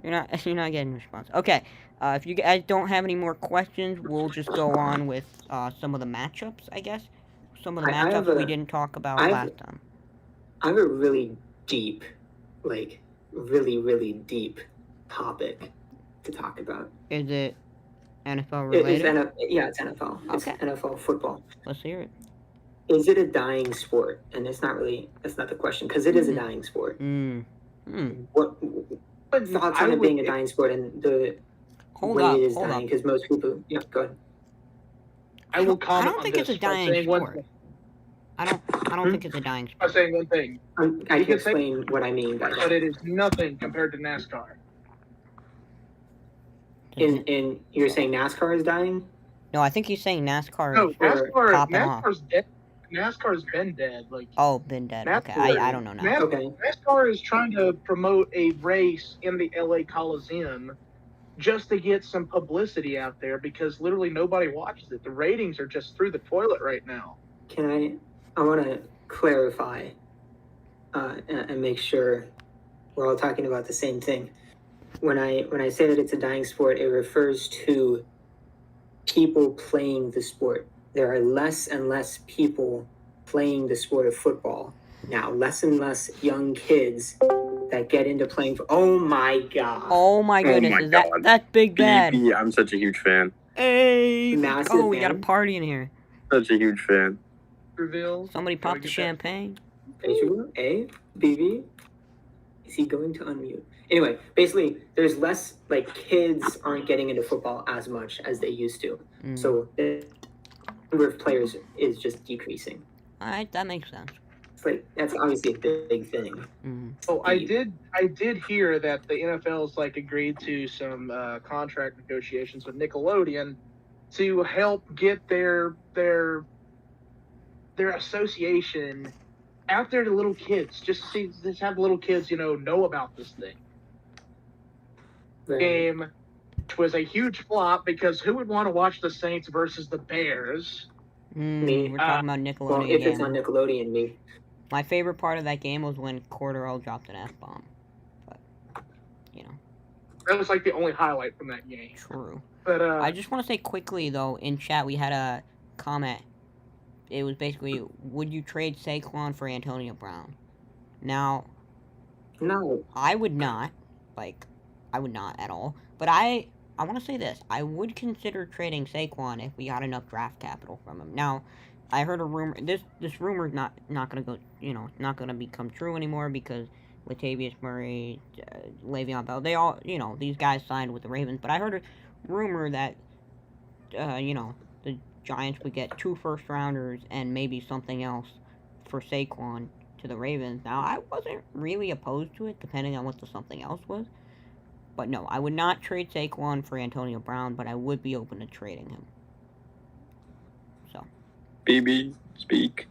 you're not getting a response. Okay. If you guys don't have any more questions, we'll just go on with some of the matchups, I guess. Some of the matchups we didn't talk about last time. I have a really deep, really deep topic to talk about. Is it NFL related? It's NFL. Okay. It's NFL football. Let's hear it. Is it a dying sport? And that's not the question, because it is a dying sport. What thoughts on it being a dying sport and the way it is dying? Because most people, go ahead. I don't think it's a dying sport. I don't think it's a dying sport. I'm saying one thing. I can explain what I mean by that. But it is nothing compared to NASCAR. In you're saying NASCAR is dying? No, I think he's saying NASCAR No, is popping off. NASCAR's dead. NASCAR's been dead. Like Oh, been dead. Okay, I don't know now. Okay. NASCAR is trying to promote a race in the LA Coliseum just to get some publicity out there because literally nobody watches it. The ratings are just through the toilet right now. I want to clarify and make sure we're all talking about the same thing. When I say that it's a dying sport, it refers to people playing the sport. There are less and less people playing the sport of football now. Less and less young kids that get into playing. Oh my god! Oh my goodness! my Is God. that's Big Bad? BB, I'm such a huge fan. Hey, Massive oh, we got a fan. party in here. Such a huge fan. Reveal. Somebody Gotta pop the get that. champagne. Are you sure? A? BB? Is he going to unmute? Anyway, basically, there's less, like, kids aren't getting into football as much as they used to. Mm. So the number of players is just decreasing. All right, that makes sense. It's like, that's obviously a big thing. Mm. Oh, I did hear that the NFL's like agreed to some contract negotiations with Nickelodeon to help get their association out there to little kids, just have little kids, know about this thing. Right. Game, which was a huge flop because who would want to watch the Saints versus the Bears? Me. We're talking about Nickelodeon Well, if it's again. on Nickelodeon, me. My favorite part of that game was when Corderell dropped an F-bomb. But, That was like the only highlight from that game. true. But I just want to say quickly, though, in chat we had a comment. It was basically, would you trade Saquon for Antonio Brown? Now, No. I would not. I would not at all. But I want to say this. I would consider trading Saquon if we got enough draft capital from him. Now, I heard a rumor. This rumor's not going to go, not going to become true anymore because Latavius Murray, Le'Veon Bell, they all, these guys signed with the Ravens. But I heard a rumor that, the Giants would get 2 first-rounders and maybe something else for Saquon to the Ravens. Now, I wasn't really opposed to it, depending on what the something else was. But no, I would not trade Saquon for Antonio Brown, but I would be open to trading him. So. BB, speak.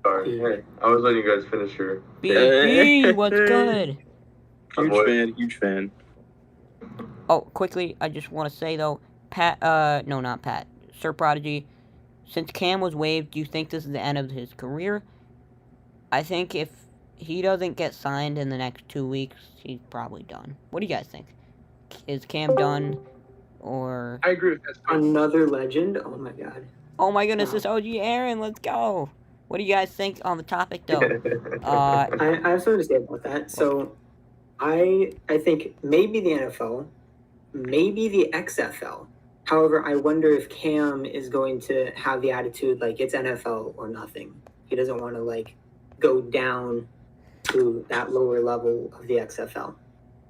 Sorry, hey, I was letting you guys finish your. BB, what's good? Huge fan. Oh, quickly, I just want to say, though, not Pat, Sir Prodigy, since Cam was waived, do you think this is the end of his career? I think if he doesn't get signed in the next 2 weeks, he's probably done. What do you guys think? Is Cam done, or... I agree with that. Another legend? Oh my god. Oh my goodness, it's OG Aaron, let's go! What do you guys think on the topic, though? I have something to say about that. So, I think maybe the NFL, maybe the XFL. However, I wonder if Cam is going to have the attitude like it's NFL or nothing. He doesn't want to go down to that lower level of the XFL.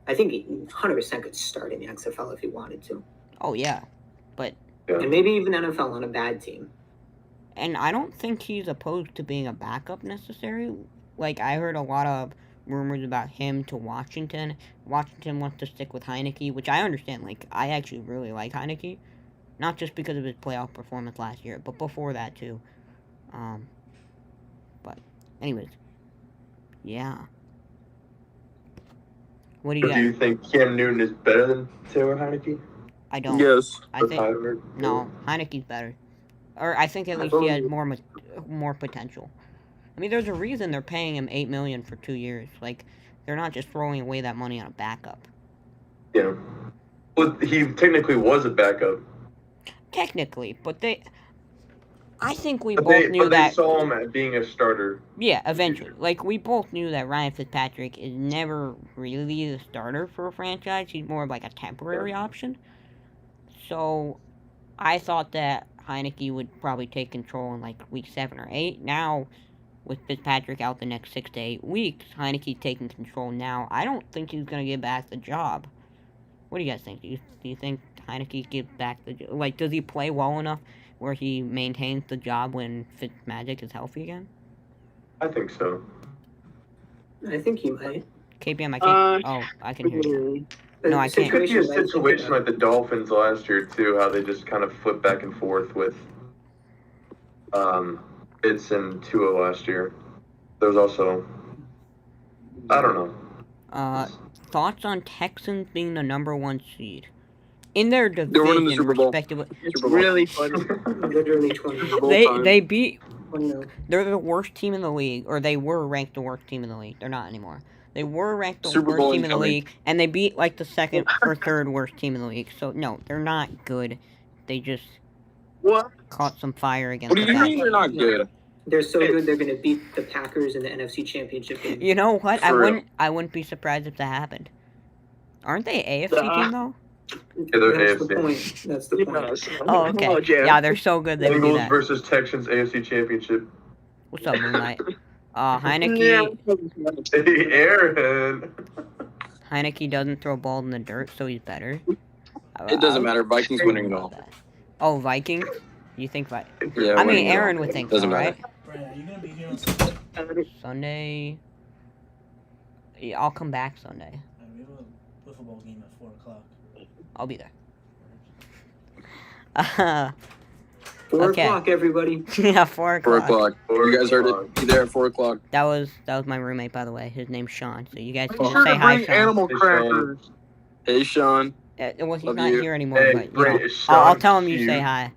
I think he 100% could start in the XFL if he wanted to. Oh, yeah. But... And maybe even NFL on a bad team. And I don't think he's opposed to being a backup necessarily. I heard a lot of rumors about him to Washington. Washington wants to stick with Heineke, which I understand. I actually really like Heineke. Not just because of his playoff performance last year, but before that, too. But, anyways. Yeah. What do you Do got? you think Cam Newton is better than Taylor Heineke? I don't. Yes. I think... No, Heineke's better. Or I think at least he has more potential. I mean, there's a reason they're paying him $8 million for 2 years. They're not just throwing away that money on a backup. Yeah. Well, he technically was a backup. Technically, but I think we But both knew they that... saw him as being a starter. Yeah, eventually. We both knew that Ryan Fitzpatrick is never really the starter for a franchise. He's more of a temporary option. So, I thought that Heineke would probably take control in week 7 or 8. Now, with Fitzpatrick out the next 6 to 8 weeks, Heineke's taking control now. I don't think he's going to get back the job. What do you guys think? Do you think Heineke gives back the job? Does he play well enough where he maintains the job when Fitzmagic is healthy again? I think so. I think he might. KPM, I can't... I can hear you. No, I It could can't. be a situation like the Dolphins last year too, how they just kind of flip back and forth with Fitz and Tua last year. There was also, I don't know. Thoughts on Texans being the #1 seed in their They're winning the division, Super Bowl. respectively. It's Super Bowl. really funny. Literally 20. They beat. 20. They're the worst team in the league, or they were ranked the worst team in the league. They're not anymore. They were ranked the Super worst Bowl team in the incoming. league, and they beat like the second or third worst team in the league. So no, they're not good. They just What? caught some fire against. What do the you bad mean team. they're not good? They're so good they're gonna beat the Packers in the NFC Championship game. You know what? For real. I wouldn't be surprised if that happened. Aren't they AFC team though? they're That's the AFC. point. That's the point. Oh, okay. Yeah, they're so good they can do Bengals that. versus Texans AFC Championship. What's up, Moonlight? Heineke. Hey, Aaron. Heineke doesn't throw balls in the dirt, so he's better. It doesn't matter. Vikings winning it all. Oh, Vikings? You think Vikings? Yeah, I mean, winning it all. Aaron would think so, Doesn't matter. right? Brandon, are you gonna be here on Sunday? Sunday. Yeah, I'll come back Sunday. We have a football game at 4:00. I'll be there. 4 Okay. o'clock, everybody. Yeah, 4 4 o'clock. o'clock. You guys heard it. Be there at 4 o'clock. That was my roommate, by the way. His name's Sean. So you guys Be can sure say to hi, bring Sean. animal Hey, Sean. crackers. Hey, Sean. Well, he's Love not you. here anymore, Hey, but you Brady, know, Sean I'll tell him you cute. say hi.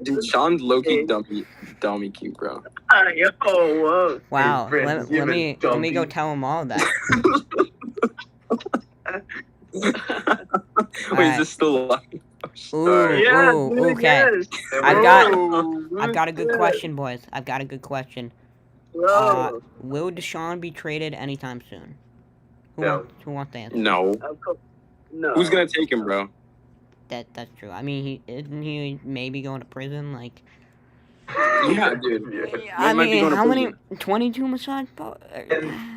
Dude, Sean's low-key dummy cute, bro. Yo, whoa. Wow. Brandon, Let you me dumpy. go tell him all of that. Wait, Alright. is this still live? Ooh, Yeah, ooh, dude, okay. yes. I've got- Whoa, I've got a good yes. question, boys. I've got a good question. Whoa. Will Deshaun be traded anytime soon? No. Who wants to answer? No. No. Who's gonna take him, bro? That's true. I mean, isn't he maybe going to prison? Like, Yeah, dude. Yeah. I might be mean, going to how many? prison. 22 massage balls?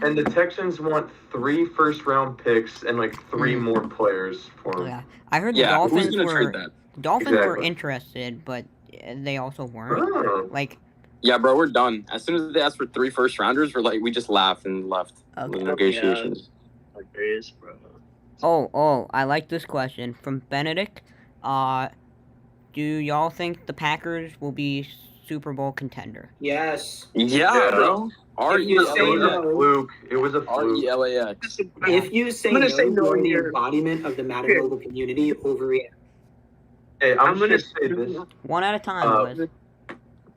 And the Texans want 3 first-round picks and like 3 more players for them. Yeah, I heard the Yeah, who's Dolphins gonna were trade that? were Exactly. interested, but they also weren't. Oh. Like, Yeah, bro, we're done. As soon as they asked for 3 first-rounders, we just laughed and left okay. with negotiations. Oh, I like this question from Benedict. Do y'all think the Packers will be Super Bowl contender? Yes. Yeah, Yeah. bro. If you say It was a no- fluke. It was a fluke. RELAX. If you say I'm gonna no, say no you're the here. embodiment of the Madden Mobile community overreact. Hey, I'm I'm just gonna gonna say this. One at a time, boys.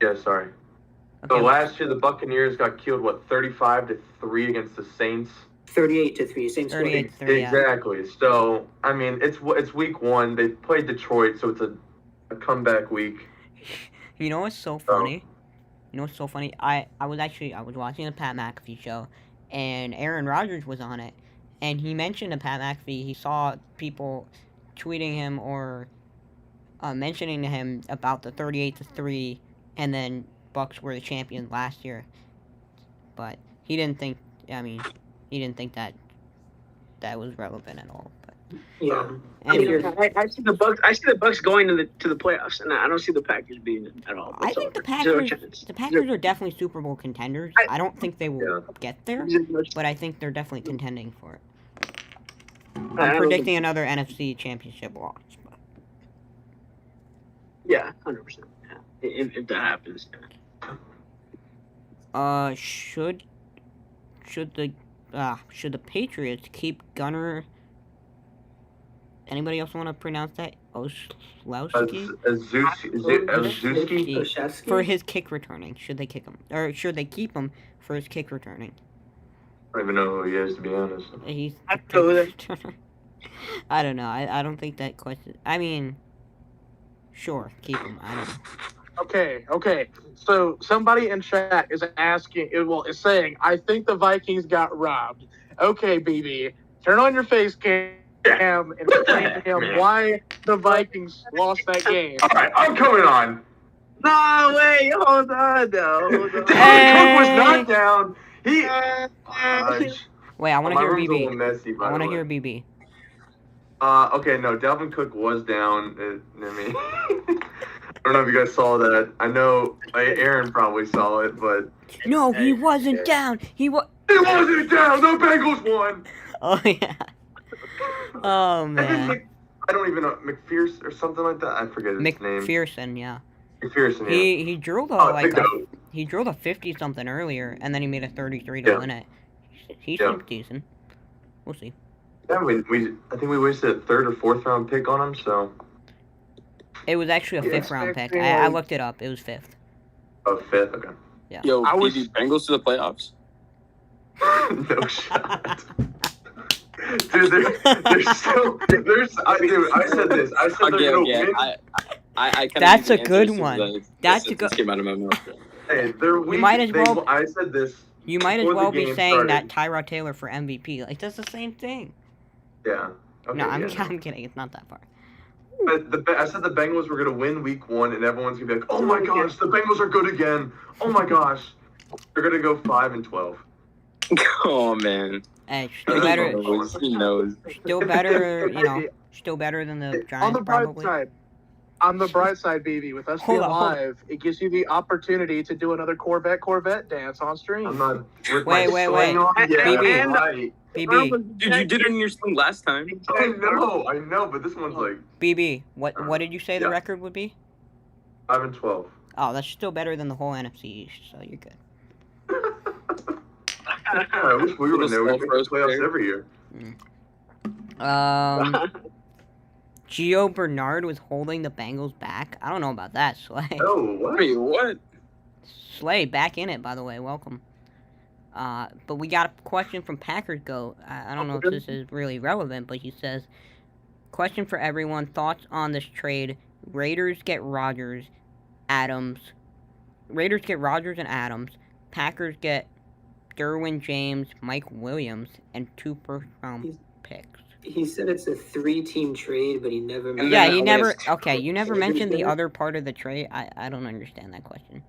Yeah, sorry. Okay. So last year the Buccaneers got killed 35-3 against the Saints. 38-3. Same score. 38-3. Yeah. Exactly. So I mean, it's week 1. They played Detroit, so it's a comeback week. You know what's so funny? You know what's so funny? I was watching the Pat McAfee show, and Aaron Rodgers was on it, and he mentioned to Pat McAfee he saw people tweeting him or mentioning to him about the 38-3, and then Bucks were the champions last year, but he didn't think. I mean, he didn't think that was relevant at all. But Yeah. anyway, I see the Bucks. I see the Bucks going to the playoffs, and I don't see the Packers being it at all. I think the Zero Packers. chance. The Packers are definitely Super Bowl contenders. I don't think they will get there, but I think they're definitely contending for it. I'm predicting another NFC Championship loss. But Yeah, 100%. Yeah. If that happens. should the Patriots keep Gunner? Anybody else want to pronounce that? Oslowski? Azuski. Oshevsky? For his kick returning. Should they kick him? Or should they keep him for his kick returning? I don't even know who he is, to be honest. He's I the don't know kick returner. I don't know. I don't think that question. I mean, sure, keep him. I don't know. Okay. So somebody in chat is asking, is saying, I think the Vikings got robbed. Okay, BB, turn on your face cam and explain to him why the Vikings lost that game. All right, I'm coming on. No, wait, hold on, though. Hold on. Cook was not down. He. Wait, I want to My hear room's a little BB. messy, by I want the to way. hear BB. Okay, no, Dalvin Cook was down. I mean, I don't know if you guys saw that. I know Aaron probably saw it, but No, he wasn't down. He was. he wasn't down. The Bengals won. Oh yeah. Oh And then man, I don't even know McPherson or something like that. I forget his name. McPherson, yeah. McPherson. Yeah. He drilled a the goat. he drilled a 50 something earlier, and then he made a 33 to Yeah. win it. He Yeah. seems decent. We'll see. Yeah, I think we wasted a 3rd or 4th round pick on him. So. It was actually a Yeah. 5th round pick. I looked it up. It was 5th. Oh, 5th. Okay. Yeah. Yo, I was- BB, Bengals to the playoffs. No shot. Dude, there's still I said this. I said they're gonna win. I kinda That's knew a the good answer as soon as one. I- That's as a good- this came out of my mouth. Hey, they're weak. might as well- I said this. You might as Before the well be game saying that started. Tyrod Taylor for MVP. Like, that's the same thing. Yeah. Okay, No, I'm yeah. kidding. It's not that far. But I said the Bengals were gonna win Week 1, and everyone's gonna be like, "Oh my gosh, the Bengals are good again! Oh my gosh, they're gonna go 5-12." Oh man, Hey, still He better. knows. He knows. Still better. You know, still better than the Giants On the bright probably. side, on the bright side, BB, with us Hold being on, hold on. live, it gives you the opportunity to do another Corvette dance on stream. I'm not. With Wait, my wait, sling wait. on, yeah, BB. right. BB, Dude, you did it in your sling last time. I know, but this one's like BB, what did you say the Yeah. record would be? 5-12. Oh, that's still better than the whole NFC East, so you're good. Yeah, I wish we were in there. We Little make the self-roast playoffs there. every year. Gio Bernard was holding the Bengals back. I don't know about that, Slay. Oh, what? Wait, what? Slay, back in it, by the way. Welcome. But we got a question from Packers Goat. I don't know if this is really relevant, but he says, question for everyone. Thoughts on this trade. Raiders get Rodgers, Adams. Raiders get Rodgers and Adams. Packers get Derwin James, Mike Williams, and 2 first-round picks. He said it's a 3-team trade, but he never. And Yeah, then he the never. list. Okay, you never mentioned the Yeah. other part of the trade. I don't understand that question.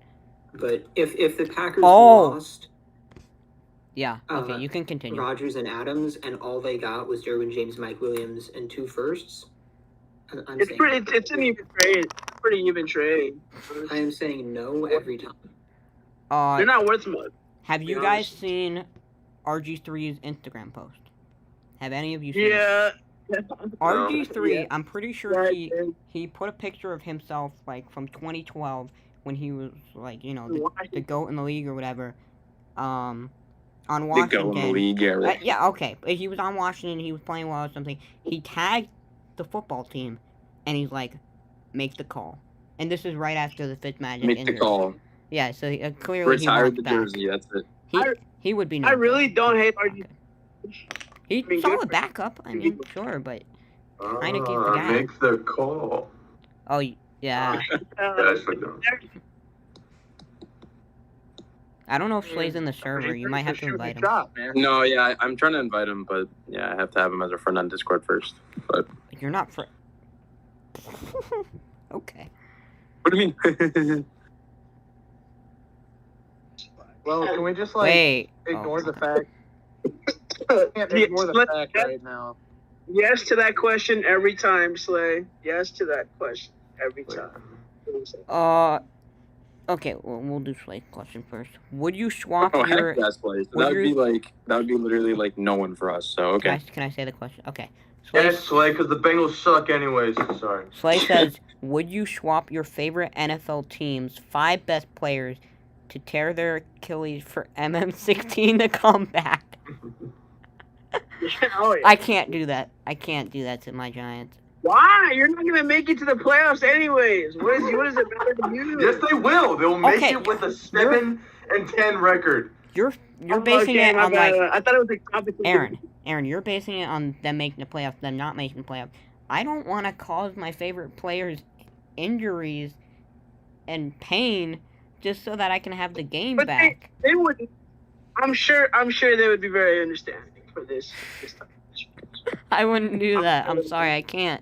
But if the Packers Oh. lost Yeah. Okay, you can continue. Rodgers and Adams, and all they got was Derwin James, Mike Williams, and 2 firsts, I'm It's saying pretty. It's an even trade. Pretty even trade. I am saying no every time. They're not worth much. Have you be guys honest. seen RG3's Instagram post? Have any of you seen it? Yeah. RG3, Yeah. I'm pretty sure Right. he put a picture of himself like from 2012 when he was like, you know, the GOAT in the league or whatever. On They Washington. go in the league, yeah. Right. Yeah, okay. But he was on Washington, he was playing well or something. He tagged the football team and he's like, make the call. And this is right after the Fitzmagic Make the injury. call. Yeah, so clearly he Retire wants the back. jersey. That's it. He would be I no really good. don't hate RG. He's I mean, good solid for- backup. I mean, sure, but Kinda keep the guy. Make the call. oh yeah. Yeah, I should know. I don't know if Slay's in the server. You might have to invite him. Shot, man. No, yeah, I'm trying to invite him, but yeah, I have to have him as a friend on Discord first. But You're not fr. Okay. what do you mean? Well, can we just like Wait. ignore Oh, the okay. fact? Can't ignore the fact right now. Yes to that question every time, Slay. Yes to that question every time. Okay. Well, we'll do Slay's question first. Would you swap Oh, your? heck, that's place. would That would be your- like that would be literally like no one for us. So okay. Can I say the question? Okay. Slay, Yes, Slay, because the Bengals suck anyways. Sorry. Slay says, would you swap your favorite NFL team's 5 best players to tear their Achilles for MM16 to come back? Oh, yeah. I can't do that. I can't do that to my Giants. Why? You're not gonna make it to the playoffs anyways. What is it matter to you? Yes, they will. They'll make Okay, it with a 7-10 record. You're basing Okay, it my on bad. like I thought it was a competition. Aaron, you're basing it on them making the playoffs, them not making the playoffs. I don't want to cause my favorite players injuries and pain just so that I can have the game But back. they would. I'm sure they would be very understanding for this time. I wouldn't do that. I'm sorry, I can't.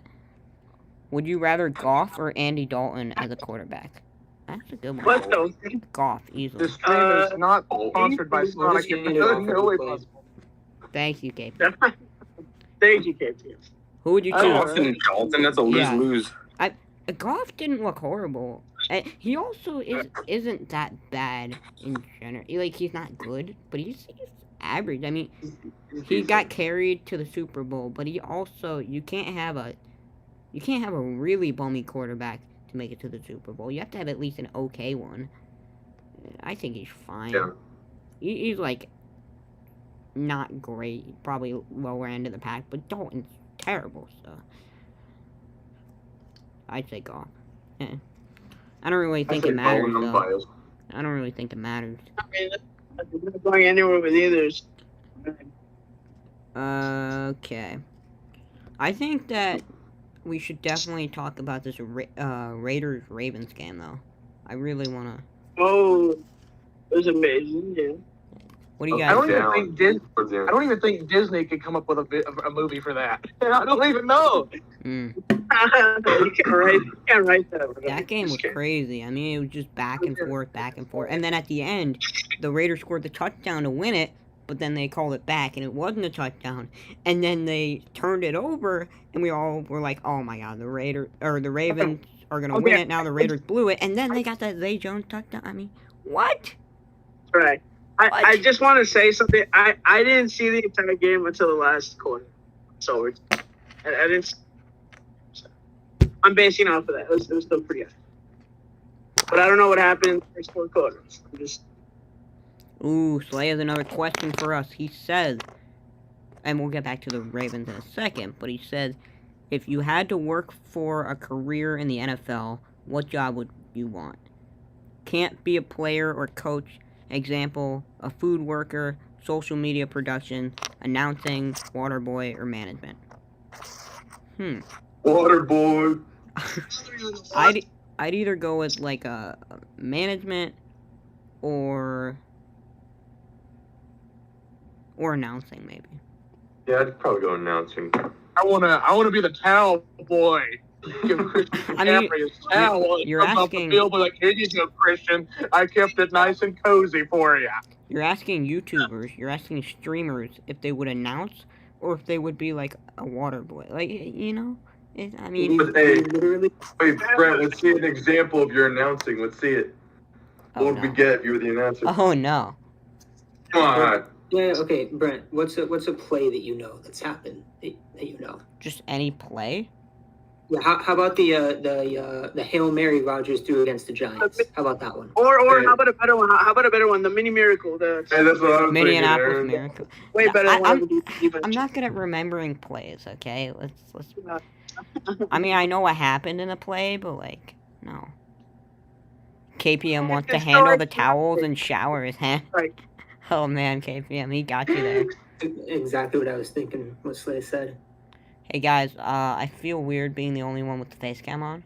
Would you rather Goff or Andy Dalton as a quarterback? That's a good one. What the? Goff, easily. This stream is not sponsored by What Sonic. is your In no way play? possible. Thank you, Gabe. Thank you, KT. Who would you Oh, choose? Austin and Dalton, that's a Yeah. lose-lose. Goff didn't look horrible. He also isn't that bad in general. Like, he's not good, but he's average. I mean, he got carried to the Super Bowl, but he also you can't have a really bummy quarterback to make it to the Super Bowl. You have to have at least an okay one. I think he's fine. Yeah. He's like not great, probably lower end of the pack, but Dalton's terrible. So I'd say Goff. I don't really think it matters though. I don't really think it matters. I mean, I'm not going anywhere with either. Okay. I think that we should definitely talk about this Raiders-Ravens game, though. I really want to... Oh, it was amazing, yeah. What do you I guys don't even think Disney could come up with a movie for that. I don't even know. Mm. You can't write that. That game was crazy. I mean, it was just back and forth. And then at the end, the Raiders scored the touchdown to win it, but then they called it back, and it wasn't a touchdown. And then they turned it over, and we all were like, oh my god, the Ravens are going to win it. Now the Raiders blew it, and then they got that Zay Jones touchdown. I mean, what? Right. I just want to say something. I didn't see the entire game until the last quarter. So I didn't. I'm basing off of that. It was still pretty good. But I don't know what happened in the first 4 quarters. Ooh, Slay has another question for us. He says, and we'll get back to the Ravens in a second, but he says, if you had to work for a career in the NFL, what job would you want? Can't be a player or coach. Example, a food worker, social media production, announcing, water boy, or management. Water boy. I'd either go with like a management or announcing maybe. Yeah, I'd probably go announcing. I wanna be the towel boy. Give Christian I mean, McCaffrey his towel. you're Comes off asking- the field, but like, here you go, Christian. I kept it nice and cozy for you. You're asking YouTubers, you're asking streamers if they would announce or if they would be like a water boy. Like, you know? I mean... But hey, Literally, wait, Brent, let's see an example of your announcing. Let's see it. Oh, What would we no. get if you were the announcer? Oh, no. Come on. yeah. Okay, Brent. What's a play that you know that's happened that you know? Just any play? Yeah. How about the Hail Mary Rodgers threw against the Giants? How about that one? Or how about a better one? How about a better one? The mini miracle. Hey, that's what I was Minneapolis thinking, Aaron. Miracle. Way better than I'm not good at remembering plays, okay? Let's I mean, I know what happened in the play, but like, no. KPM wants to It's handle not the like- towels and shower his hand. Right. Oh man, KPM, he got you there. Exactly what I was thinking. What Slay said. Hey guys, I feel weird being the only one with the face cam on.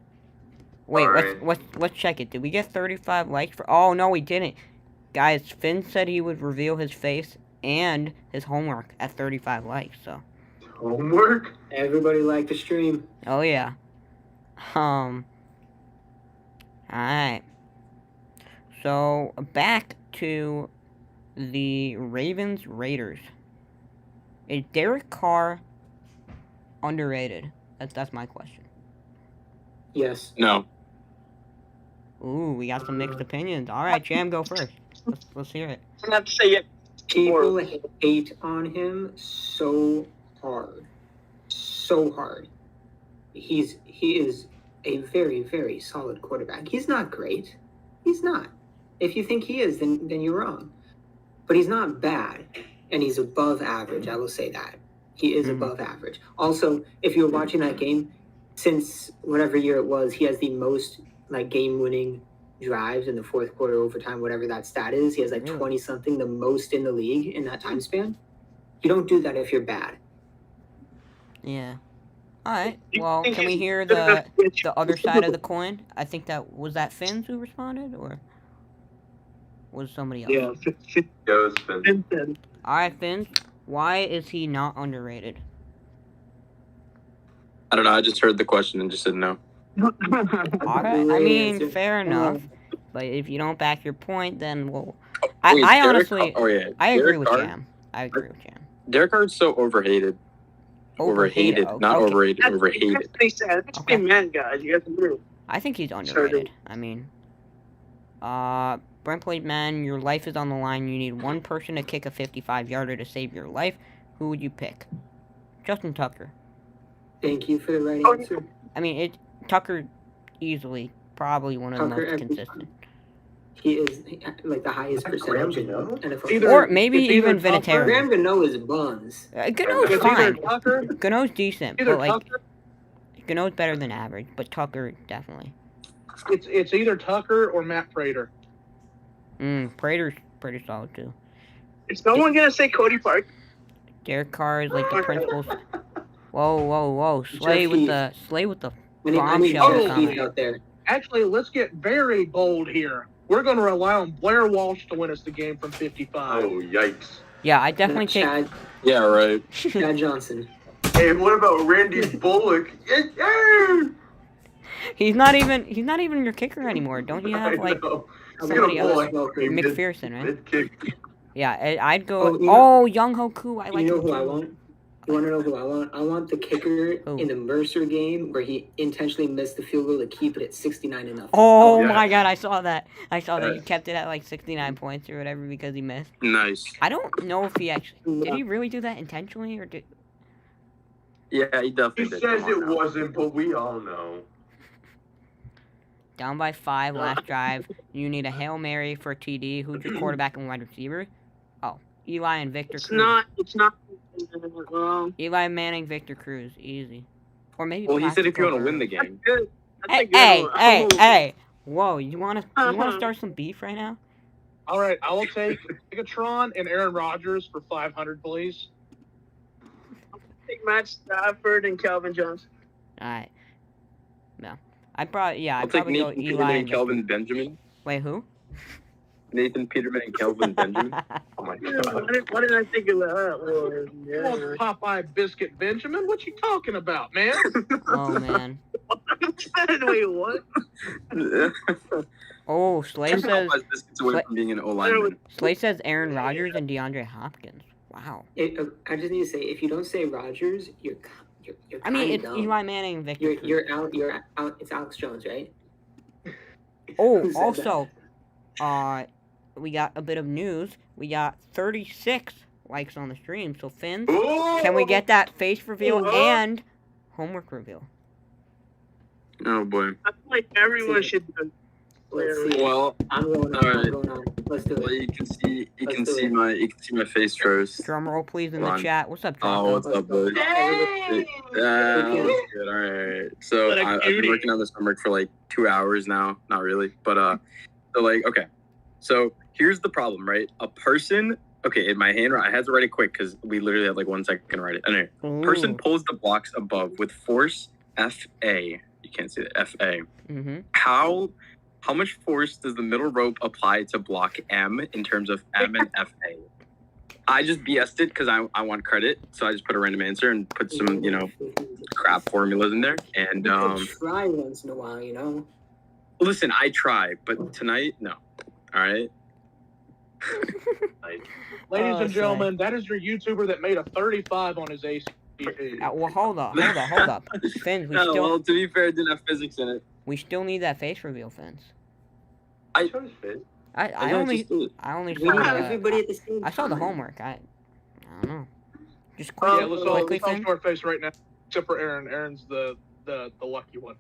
Wait, Alright. let's check it. Did we get 35 likes for? Oh no, we didn't. Guys, Finn said he would reveal his face and his homework at 35 likes. So. Homework? Everybody liked the stream. Oh yeah. Alright. So back to the Ravens Raiders. Is Derek Carr underrated? That's my question. Yes. No. Ooh, we got some mixed opinions. All right, Jam, go first. Let's hear it. I'm not to say it. People hate on him so hard. So hard. He is a very, very solid quarterback. He's not great. He's not. If you think he is, then you're wrong. But he's not bad. And he's above average, I will say that. He is above average. Also, if you're watching that game, since whatever year it was, he has the most like game-winning drives in the fourth quarter, overtime, whatever that stat is. He has like 20-something, the most in the league in that time span. You don't do that if you're bad. Yeah. All right. Well, can we hear the other side of the coin? I think was that Finns who responded, or was somebody else? Yeah. Goes Finn. All right, Finns. Why is he not underrated? I don't know. I just heard the question and just said no. All right. I Great mean, answer. fair enough. But if you don't back your point, then we'll. Wait, I Derek honestly, Carr- oh yeah, I agree Derek with Carr- Jam. I agree with Jam. Derek Carr's so overhated. Overhated, not okay. overrated. Overhated. That's what he said. That's what Okay. he meant, guys. You guys agree. I think he's underrated. I mean, Brent played man. Your life is on the line. You need one person to kick a 55-yarder to save your life. Who would you pick? Justin Tucker. Thank you for the right answer. I mean, Tucker easily probably one of the most consistent. He is like the highest percentage in NFL. Or maybe even Vinatieri. Graham Gano is buns. Gano's fine. Tucker, Gano's decent, either but like Tucker, Gano's better than average, but Tucker definitely. it's either Tucker or Matt Prater. Prater's solid too. Is someone gonna say Cody Park? Derek Carr is like the principal. Whoa! Slay with the bombshell comment. Out there. Actually, let's get very bold here. We're going to rely on Blair Walsh to win us the game from 55. Oh, yikes. Yeah, I definitely take. Chad, Yeah, right. Chad Johnson. Hey, what about Randy Bullock? Yeah. He's not even your kicker anymore. Don't you have like somebody else? McPherson, right? Mid-kick. Yeah, I'd go. Young Hoku. I like. You know him who I too. want? You want to know who I want? I want the kicker in the Mercer game where he intentionally missed the field goal to keep it at 69-0. Oh yeah. my God, I saw that. He kept it at like 69 points or whatever because he missed. Nice. I don't know if he actually did. He really do that intentionally or did? Yeah, he He definitely did. says Come on it now. wasn't, but we all know. Down by 5, last drive. You need a Hail Mary for TD. Who's your quarterback and wide receiver? Oh, Eli and Victor Cruz. It's not. Eli Manning, Victor Cruz. Easy. Or maybe. Well, he said if you want to Plastic win the Over. game. Good. Hey. Whoa, you wanna start some beef right now? All right, I will take Megatron and Aaron Rodgers for 500, please. Take Matt Stafford and Calvin Johnson. Alright. No. I'd I'll take probably go Nathan Eli Peterman and and Kelvin Benjamin. Wait, who? Nathan Peterman and Kelvin Benjamin. Oh, my Why God. did I think of that? Oh, Popeye Biscuit Benjamin, what you talking about, man? Oh man. Wait, what? Oh, Slay says Biscuits away from being an O-lineman. Aaron Rodgers and DeAndre Hopkins. Wow. I just need to say, if you don't say Rodgers, you're I mean, kinda it's dumb. Eli Manning, and Victor Cruz. You're out. It's Alex Jones, right? Oh, Who said also, we got a bit of news. We got 36 likes on the stream. So, Finn, can we get that face reveal and homework reveal? Oh boy. I feel like everyone should do it. Let's see. Well, I'm going on. alright. I'm going on. Let's do well, it. you can do see it. my face first. Drum roll, please, in Hold the on. chat. What's up, Oh, Draco? what's up, bud? Dang! That's good. All right. So What a I've been cutie. working on this homework for like 2 hours now. Not really, but so like okay. So here's the problem, right? A person. Okay, in my handwriting, I had to write it quick because we literally had like 1 second to write it. Anyway, person Ooh. pulls the blocks above with force FA. You can't see the FA. Mm-hmm. How much force does the middle rope apply to block M in terms of M and FA? I just BS'd it because I want credit, so I just put a random answer and put some crap formulas in there. And You could try once in a while, you know. listen, I try, but tonight, no. All right. Ladies Oh, and gentlemen, that is your YouTuber that made a 35 on his ACT. Well, hold up. Fins, Well, to be fair, it didn't have physics in it. we still need that face reveal, Fins. I I don't only just do it. We need saw everybody at the same time. I saw the homework. I don't know. Just Yeah, let's all quickly, Finn. show our face right now, except for Aaron. Aaron's the lucky one.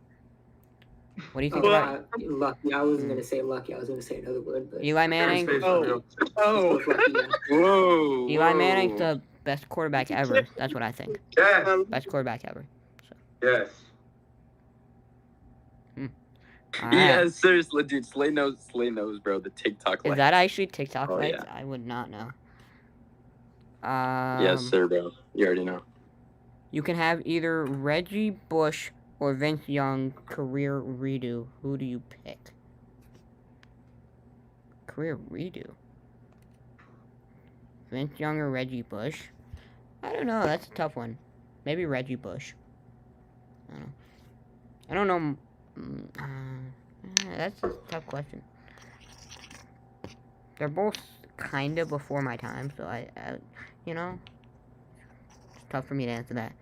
What do you think Well, about Lucky. I wasn't gonna say lucky. I was gonna say another word, but Eli Manning? Oh. Both lucky, yeah. Whoa. Eli Manning's the best quarterback ever. That's what I think. Yes. Best quarterback ever. Yes. All right. Yeah, seriously, dude. Slay knows, bro. The TikTok. Is life. that actually TikTok Oh, likes? yeah. I would not know. Yes, sir, bro. You already know. You can have either Reggie Bush or Vince Young career redo. Who do you pick? Career redo. Vince Young or Reggie Bush? I don't know. That's a tough one. Maybe Reggie Bush. I don't know. That's a tough question. They're both kind of before my time, so I you know, it's tough for me to answer that.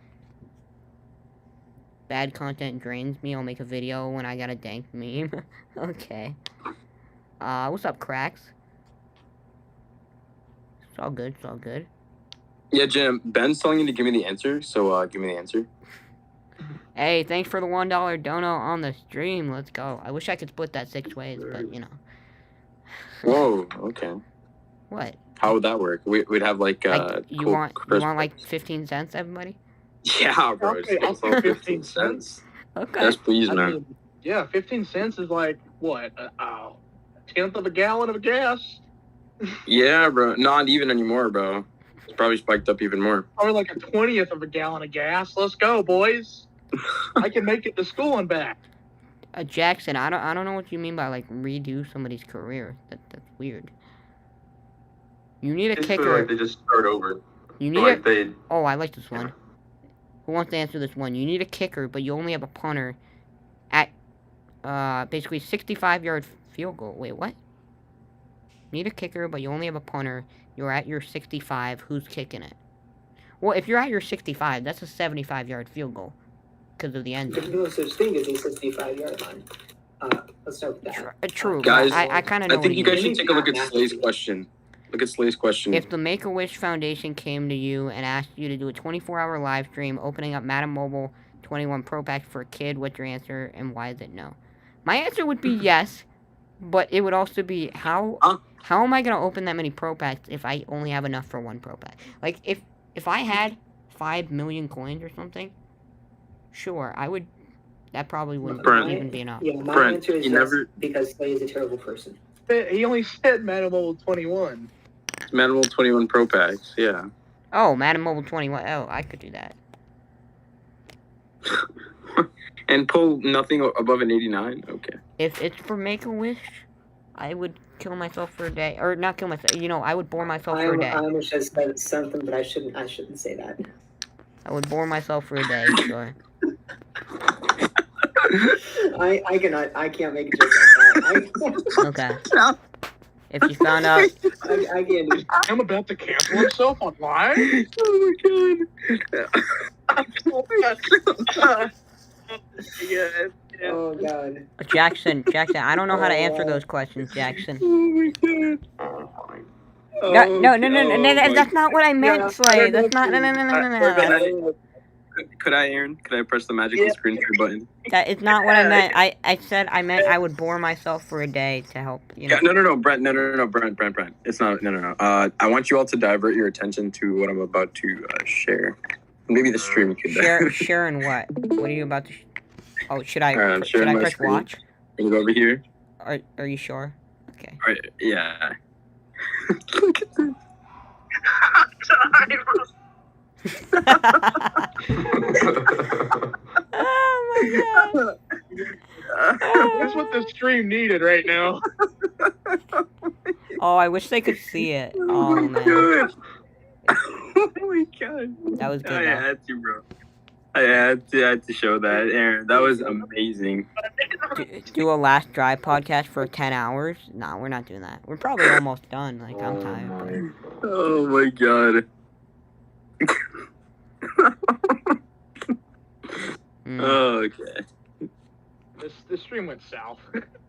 Bad content drains me. I'll make a video when I got a dank meme. Okay. What's up, Cracks? It's all good. It's all good. Yeah, Jim. Ben's telling you to give me the answer, so give me the answer. Hey, thanks for the $1 dono on the stream. Let's go. I wish I could split that 6 ways, but you know. Whoa. Okay. What? How would that work? We'd have like you want like 15 cents, everybody? Yeah, bro. I'll pay 15 cents. Okay. Yes, please, I man. mean, yeah, 15 cents is like what? A tenth of a gallon of gas. Yeah, bro. Not even anymore, bro. It's probably spiked up even more. Or like a 20th of a gallon of gas. Let's go, boys. I can make it to school and back. Jackson, I don't know what you mean by like redo somebody's career. That's weird. You need a I kicker. feel like they just start over. You need Like they. Oh, I like this one. Who wants to answer this one? You need a kicker, but you only have a punter at basically 65-yard field goal. Wait, what? Need a kicker, but you only have a punter. You're at your 65. Who's kicking it? Well, if you're at your 65, that's a 75-yard field goal because of the end There's zone. no such thing as a 65-yard line. Let's start with that. True, Guys, but I kind of know. I think you guys mean. should take a look at Slay's question. Look at Slay's question. If the Make-A-Wish Foundation came to you and asked you to do a 24-hour live stream opening up Madden Mobile 21 Pro Packs for a kid, what's your answer and why is it no? My answer would be yes, but it would also be how am I going to open that many Pro Packs if I only have enough for one Pro Pack? Like, if I had 5 million coins or something, sure, I would. That probably wouldn't even be enough. Yeah, my Brent, answer is you yes, never- because Slay is a terrible person. He only said Madden Mobile 21. Madden Mobile 21 Pro Packs, yeah. Oh, Madden Mobile 21. Oh, I could do that. And pull nothing above an 89? Okay. If it's for Make-A-Wish, I would kill myself for a day. Or not kill myself. You know, I would bore myself for a day. I almost just said something, but I shouldn't say that. I would bore myself for a day, sure. I can't make a joke like that. Okay. If you found out... I can't do I'm about to cancel himself on live? Oh my god. Yeah. Oh god. Jackson, I don't know how to answer those questions, Jackson. Oh my god. No, that's not what I meant, Yeah, Slay. I don't That's not... No. Could I, Aaron? Could I press the magical screen share button? That is not what I meant. I said I meant I would bore myself for a day to help, you know. Yeah, no, Brent, Brent. It's not, no. I want you all to divert your attention to what I'm about to share. Maybe the stream could. Sharing what? What are you about to... Oh, should I press screen. watch? Can you go over here? Are you sure? Okay. All right, yeah. Oh my god. That's what the stream needed right now. Oh, I wish they could see it. Oh man. Oh my god. That was good. I Though. had to, bro. I had to show that, Aaron. That was amazing. Do a last drive podcast for 10 hours? Nah, we're not doing that. We're probably almost done. Like, I'm tired. Oh my god. Mm. Okay. This stream went south.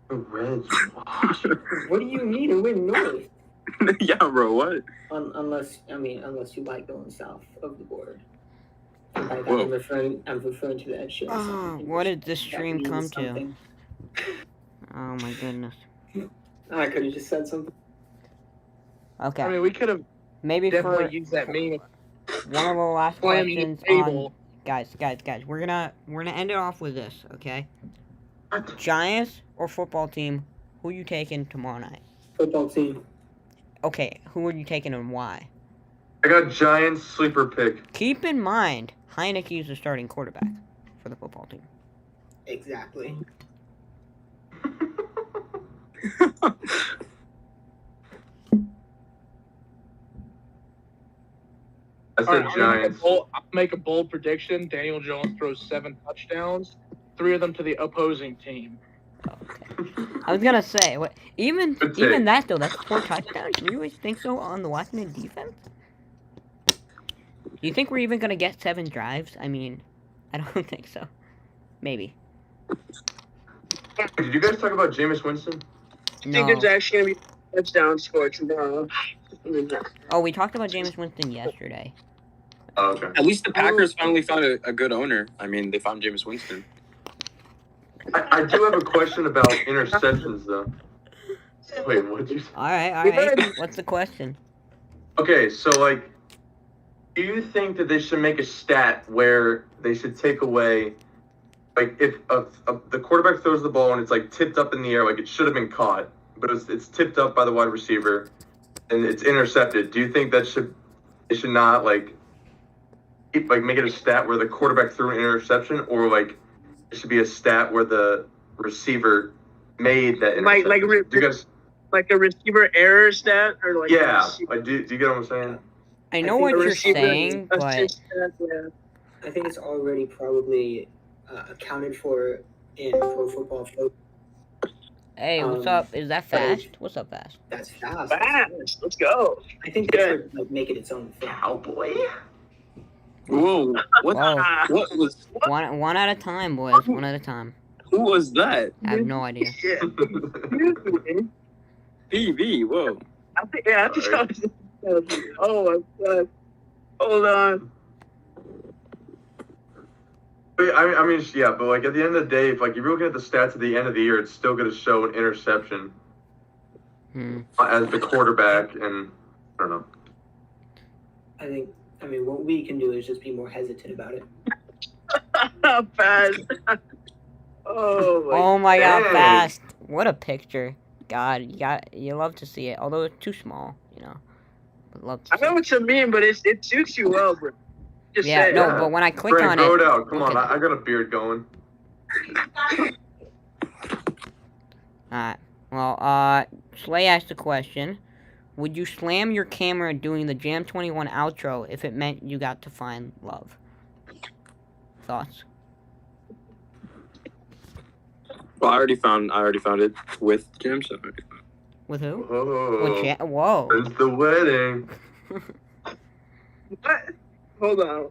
The Reds. What do you need to win north? Yeah, bro. What? Unless you like going south of the border. And by that, Whoa. I'm referring to the Ed Sheeran Oh, song. what did this That stream means come to? something. Oh my goodness. I could have just said something. Okay. I mean, we could have Maybe definitely for used that meme. one of the last Slamming the questions on... table. Guys, we're gonna end it off with this, okay? Giants or football team, who you taking tomorrow night? Football team. Okay, who are you taking and why? I got Giants sleeper pick. Keep in mind, Heineke is the starting quarterback for the football team. Exactly. I said Giants. I'll make a bold prediction. Daniel Jones throws 7 touchdowns, 3 of them to the opposing team. Okay. I was gonna say, what? Even Good take. that though, that's 4 touchdowns. You really think so on the Washington defense? Do you think we're even gonna get 7 drives? I mean, I don't think so. Maybe. Did you guys talk about Jameis Winston? I think there's No. actually gonna be a touchdown score tomorrow. Oh, we talked about Jameis Winston yesterday. Oh, okay. At least the Packers finally found a good owner. I mean, they found Jameis Winston. I do have a question about interceptions, though. Wait, what'd you say? Alright. What's the question? Okay, so, like, do you think that they should make a stat where they should take away, like, if the quarterback throws the ball and it's, like, tipped up in the air, like it should have been caught, but it's tipped up by the wide receiver and it's intercepted, do you think that they should not, like, make it a stat where the quarterback threw an interception, or, like, it should be a stat where the receiver made that interception? Do you guys... Like a receiver error stat, or like Yeah, like, do you get what I'm saying? I know what a you're receiver saying, but assist stat, yeah. I think it's already probably accounted for in Pro Football Focus. hey, what's up? Is that fast? What's up, fast? That's fast. Fast, let's go. I think they should like make it its own thing. Cowboy? Whoa! What? Whoa. What was? One at a time, boys. One at a time. Who was that? I have no idea. Yeah. PV. Whoa. I think I was. Oh my god. Hold on. I mean, yeah, but like at the end of the day, if like you're looking at the stats at the end of the year, it's still going to show an interception as the quarterback, and I don't know. I mean, what we can do is just be more hesitant about it. Fast. Oh my god, dang. fast! What a picture! God, you love to see it. Although it's too small, you know. But love to I see know it. what you mean, but it suits you well, bro. Just Yeah, say no, it. but when I click Frank, on grow it, it out. Come look on, at I got a beard going. Alright. Well, Slay asked a question. Would you slam your camera doing the Jam 21 outro if it meant you got to find love? Thoughts? Well, I already found it with Jim. So With who? Oh, With Jam? Whoa. it's the wedding. What? Hold on.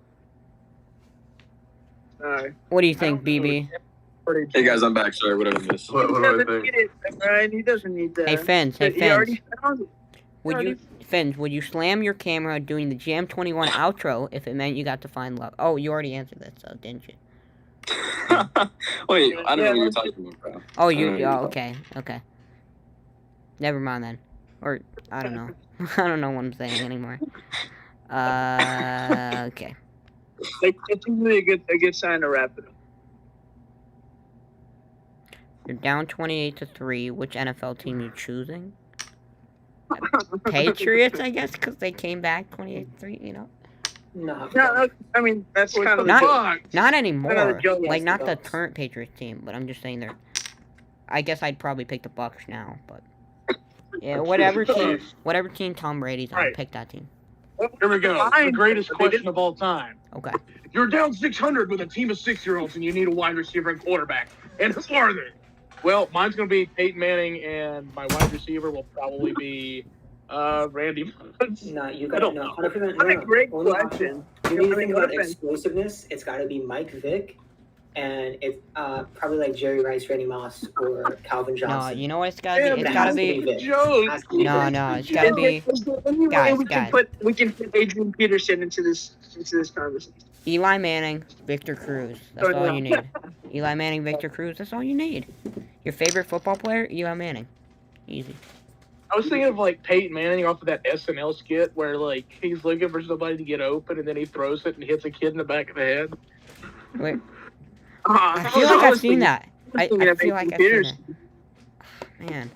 Sorry. What do you think, BB? hey guys, I'm back. Sorry, what did I miss? What He do I doesn't think? need it, Brian. He doesn't need that. Hey, Fens. Hey, He Fens. already found it. Would you slam your camera doing the Jam 21 outro if it meant you got to find love? Oh, you already answered that, so didn't you? Wait, I don't know what you're talking about, bro. Oh, I don't know what okay. Never mind then. Or, I don't know. I don't know what I'm saying anymore. Okay. Like, it's usually a good sign to wrap it up. You're down 28-3. Which NFL team you choosing? Patriots, I guess, because they came back 28-3, you know? No. No, I mean, that's kind of Not anymore. Another joke. Like, Yes, not the the Bucks. current Patriots team, but I'm just saying they're... I guess I'd probably pick the Bucks now, but... Yeah, whatever team Tom Brady's on, Right. pick that team. Here we go. The greatest question of all time. Okay. You're down 600 with a team of 6-year-olds and you need a wide receiver and quarterback. And who are they? Well, mine's going to be Peyton Manning, and my wide receiver will probably be Randy Moss. No, you I got don't no. know. 100%. What a No. great Only question. option. You need to I mean, think what about if- explosiveness. It's got to be Mike Vick, and it's probably like Jerry Rice, Randy Moss, or Calvin No, Johnson. you know what it's gotta Yeah, be? It's It gotta has to be... Vick. Joe. Has to be No, Vick. no, it's gotta be... Is there any way Guys, we can put Adrian Peterson into this conversation? Eli Manning, Victor Cruz. That's Oh, all no. you need. Eli Manning, Victor Cruz. That's all you need. Your favorite football player? Eli Manning. Easy. I was thinking of like Peyton Manning off of that SNL skit where like he's looking for somebody to get open and then he throws it and hits a kid in the back of the head. Wait, I feel like I've seen that. I feel like I've seen that. Man.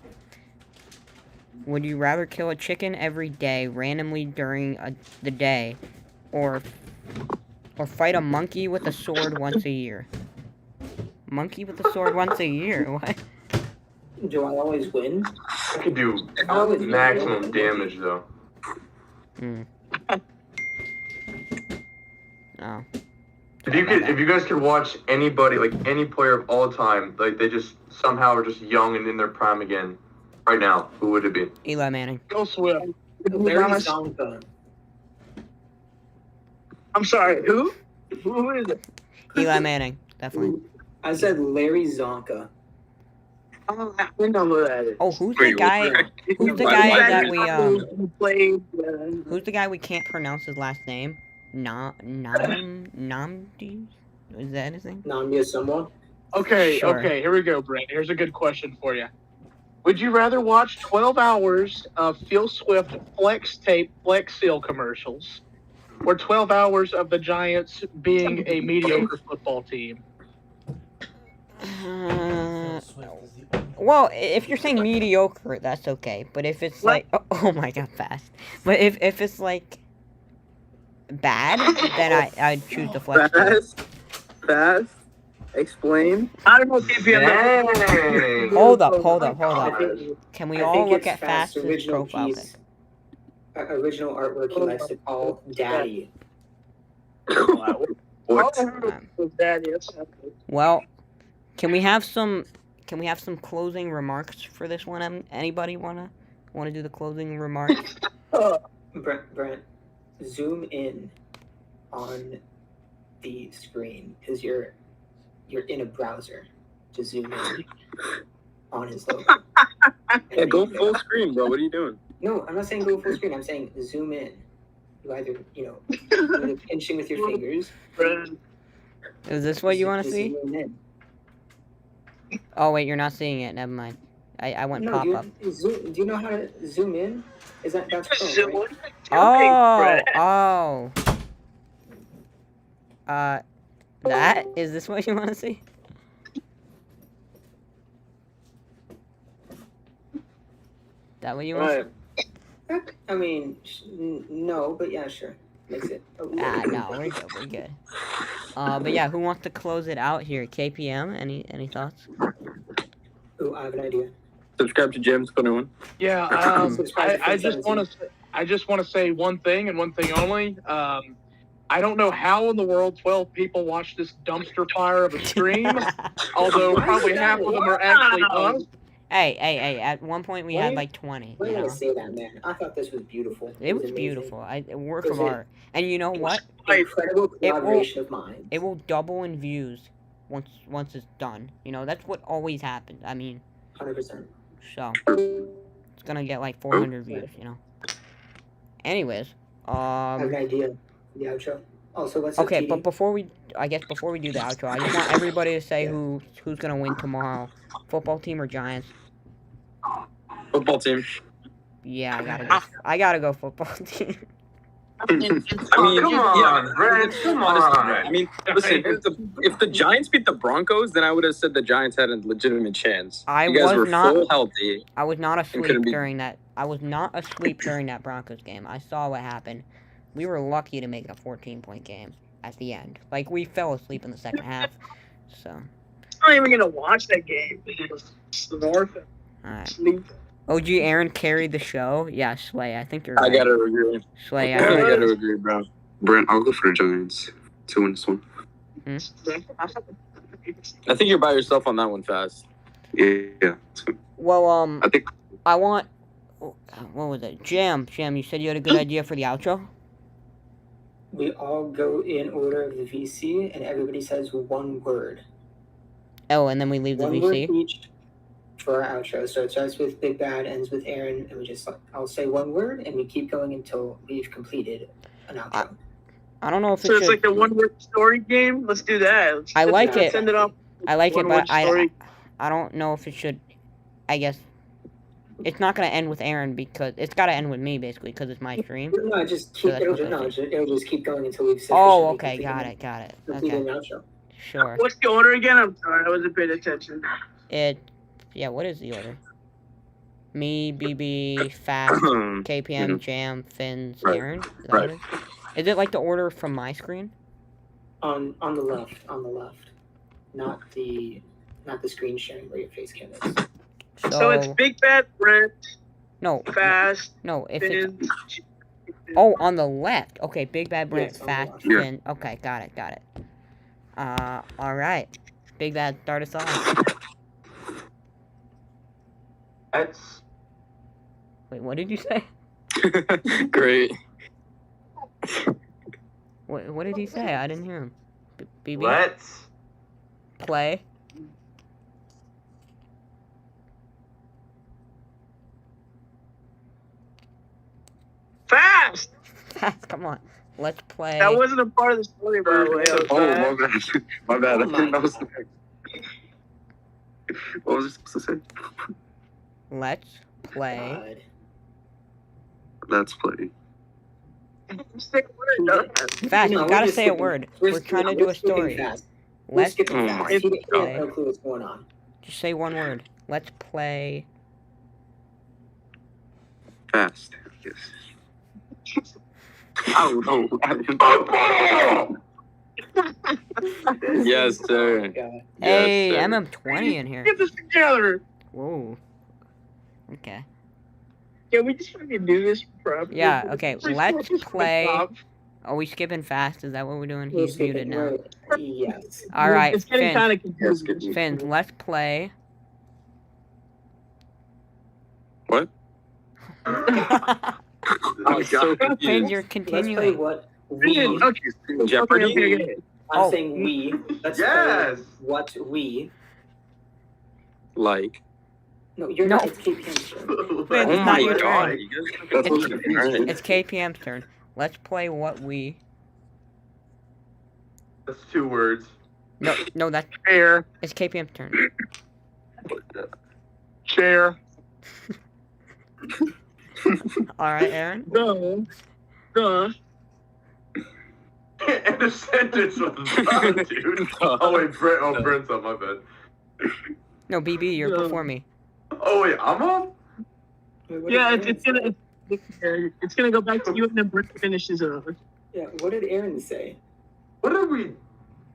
Would you rather kill a chicken every day randomly during the day, or fight a monkey with a sword once a year? Monkey with a sword once a year? What? Do I always win? I could do maximum damage though. Oh. If you guys could watch anybody, like any player of all time, like they just somehow are just young and in their prime again, right now, who would it be? Eli Manning. Go Swift. Larry Zonka. I'm sorry, who? Who is it? Eli Manning, definitely. I said Larry Zonka. Oh, I know who that is. Oh, who's the Wait, guy? what? Who's the Why guy do I that do we Who played? Who's the guy we can't pronounce his last name? Namdi? Is that his name? Namia someone. Okay, Sure. okay, here we go, Brent. Here's a good question for you. Would you rather watch 12 hours of Phil Swift flex tape, flex seal commercials, or 12 hours of the Giants being a mediocre football team? Uh, Swift is the only well, if you're saying mediocre, that's okay. But if it's like, oh my god, fast. But if it's like bad, then I'd choose the flex tape. Fast. Explain. I don't know KPM. Dang. Hold up. I think, Can we I all think look it's at Fast's Fast's original profile piece, pic? original artwork he likes to call Daddy. What? Well, can we have some closing remarks for this one? Anybody wanna do the closing remarks? Brent, zoom in on the screen because you're in a browser. Just zoom in on his logo. Yeah, go full screen, bro. What are you doing? No, I'm not saying go full screen. I'm saying zoom in. You either, either pinching with your fingers. Is this what you want to just see? zoom in. Oh wait, you're not seeing it. Never mind. I went pop up. Do you know how to zoom in? That's Chrome, right? Oh. That is this what you want to see? That what you want to see? I mean, no, but yeah, sure. Makes it. No, we're good. But yeah, who wants to close it out here? KPM, any thoughts? Oh, I have an idea. Subscribe to Jim's 21. Yeah, I just want to say one thing and one thing only. I don't know how in the world 12 people watch this dumpster fire of a stream, although probably half of them are actually us. Hey, at one point we had like 20, Why you did I know? say that, man? I thought this was beautiful. It was amazing. beautiful. A work of art. And you know what? Incredible collaboration of minds. It will double in views once it's done. You know, that's what always happens. I mean, 100%. so it's gonna get like 400 views, you know. Anyways, I have an idea for the outro. Also, what's up, okay, TD? but before we do the outro, I just want everybody to say who's gonna win tomorrow, football team or Giants. Football team. Yeah, I gotta go football team. I mean, come on, Brent. Come honestly, on. I mean, listen, if the Giants beat the Broncos, then I would have said the Giants had a legitimate chance. I you guys was were not- full healthy. I was not asleep couldn't be- during that. I was not asleep during that Broncos game. I saw what happened. We were lucky to make it a 14-point game at the end. Like, we fell asleep in the second half. So, I'm not even gonna watch that game. It's the North. alright. Sleep. OG Aaron carried the show. Yeah, Slay, I think you're right. I gotta agree. Slay, I I think gotta agree, bro. Brent, I'll go for the Giants to win this one. I think you're by yourself on that one, Fast. Yeah. Well, I think I want... What was it? Jam, you said you had a good idea for the outro? We all go in order of the VC, and everybody says one word. Oh, and then we leave the One word VC? each for our outro. So it starts with Big Bad, ends with Aaron, and I'll say one word, and we keep going until we've completed an outro. I don't know if it So should... it's like the one-word story game. Let's do that. I like it. Send it up. I like it, One-word but story. I don't know if it should... I guess... It's not gonna end with Aaron because... It's gotta end with me, basically, because it's my stream. No, just keep, that's it'll, what no, I it'll just keep going until we've Oh, sufficiently okay, got it. completed Okay, an outro. sure. What's the order again? I'm sorry, I wasn't paying attention. Yeah, what is the order? Me, BB, Fast, KPM, Jam, Fins, Right. Aaron? Is that what it is? Is it like the order from my screen? On the left, not the screen sharing where your face cam is. So it's Big Bad Brent, No, Fast, no, if it's... Finn. Oh, on the left. Okay, Big Bad Brent, Yes, on the Fast, left. Yeah. Finn. Okay, got it. Alright. Big Bad, start us off. That's Wait, what did you say? Great. What did he say? I didn't hear him. BB? let's Play? fast. Come on. Let's play. That wasn't a part of the story, by the way. Oh, my bad. My bad. Oh my That was God. what was I supposed to say? Let's play. God. Let's play. Say a word, no. Fast. No, You we're gotta just say a skipping- word. We're trying to do a skipping story. fast. We're Let's skipping Oh fast. my He has God. no clue what's going on. just say one word. Let's play. Fast. Yes. Oh, no. Yes, sir. Oh my God. Hey, Yes, sir. MM20 in here. Get this together. Whoa. Okay. Can we just fucking do this properly? Yeah, okay, Please, let's please, play. stop. Are we skipping fast? Is that what we're doing? We're He's muted skipping. now. Yes. Alright, It's getting Finn. kind of Yes, confusing. Finn, let's play. What? I'm so Finn, confused. you're Let's play continuing. what Finn, we. okay. Jeopardy? Okay. I'm Oh. saying we. Let's Yes. play what we. Like. No, you're No. not. It's KPM's turn. Finn, Oh it's not my your God. turn. You guys are That's what confusing. you're Alright. It's KPM's turn. Let's play what we. That's 2 words. No, that's Chair. it's KPM's turn. Chair. Alright, Aaron. Duh. And a sentence was done, dude. Oh wait, Brent. Oh, Brent's up. My bad. No, BB, you're No. before me. Oh wait, I'm up. Wait, what Yeah, did it's Aaron it's gonna go back to you and then Britt finishes it off. say? Yeah. What did Aaron say? What are we?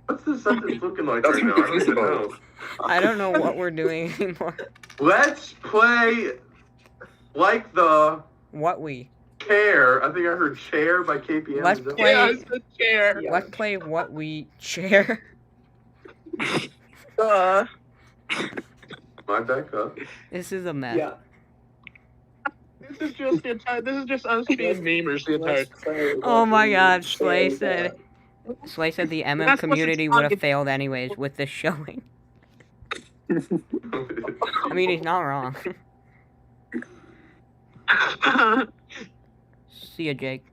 What's the sentence looking like That's right now? I don't even know. I don't know what we're doing anymore. Let's play like the What we. chair. I think I heard chair by KPM. Let's Is that- play- Yeah, it's the chair. Yeah. Let's play what we share. Duh. My back up. This is a mess. Yeah. This is just the entire. This is just us being memers the entire. Let's play Oh what my we God, share Slay the- said the MM That's what's community it's would have target- failed anyways with this showing. I mean, he's not wrong. See ya, Jake.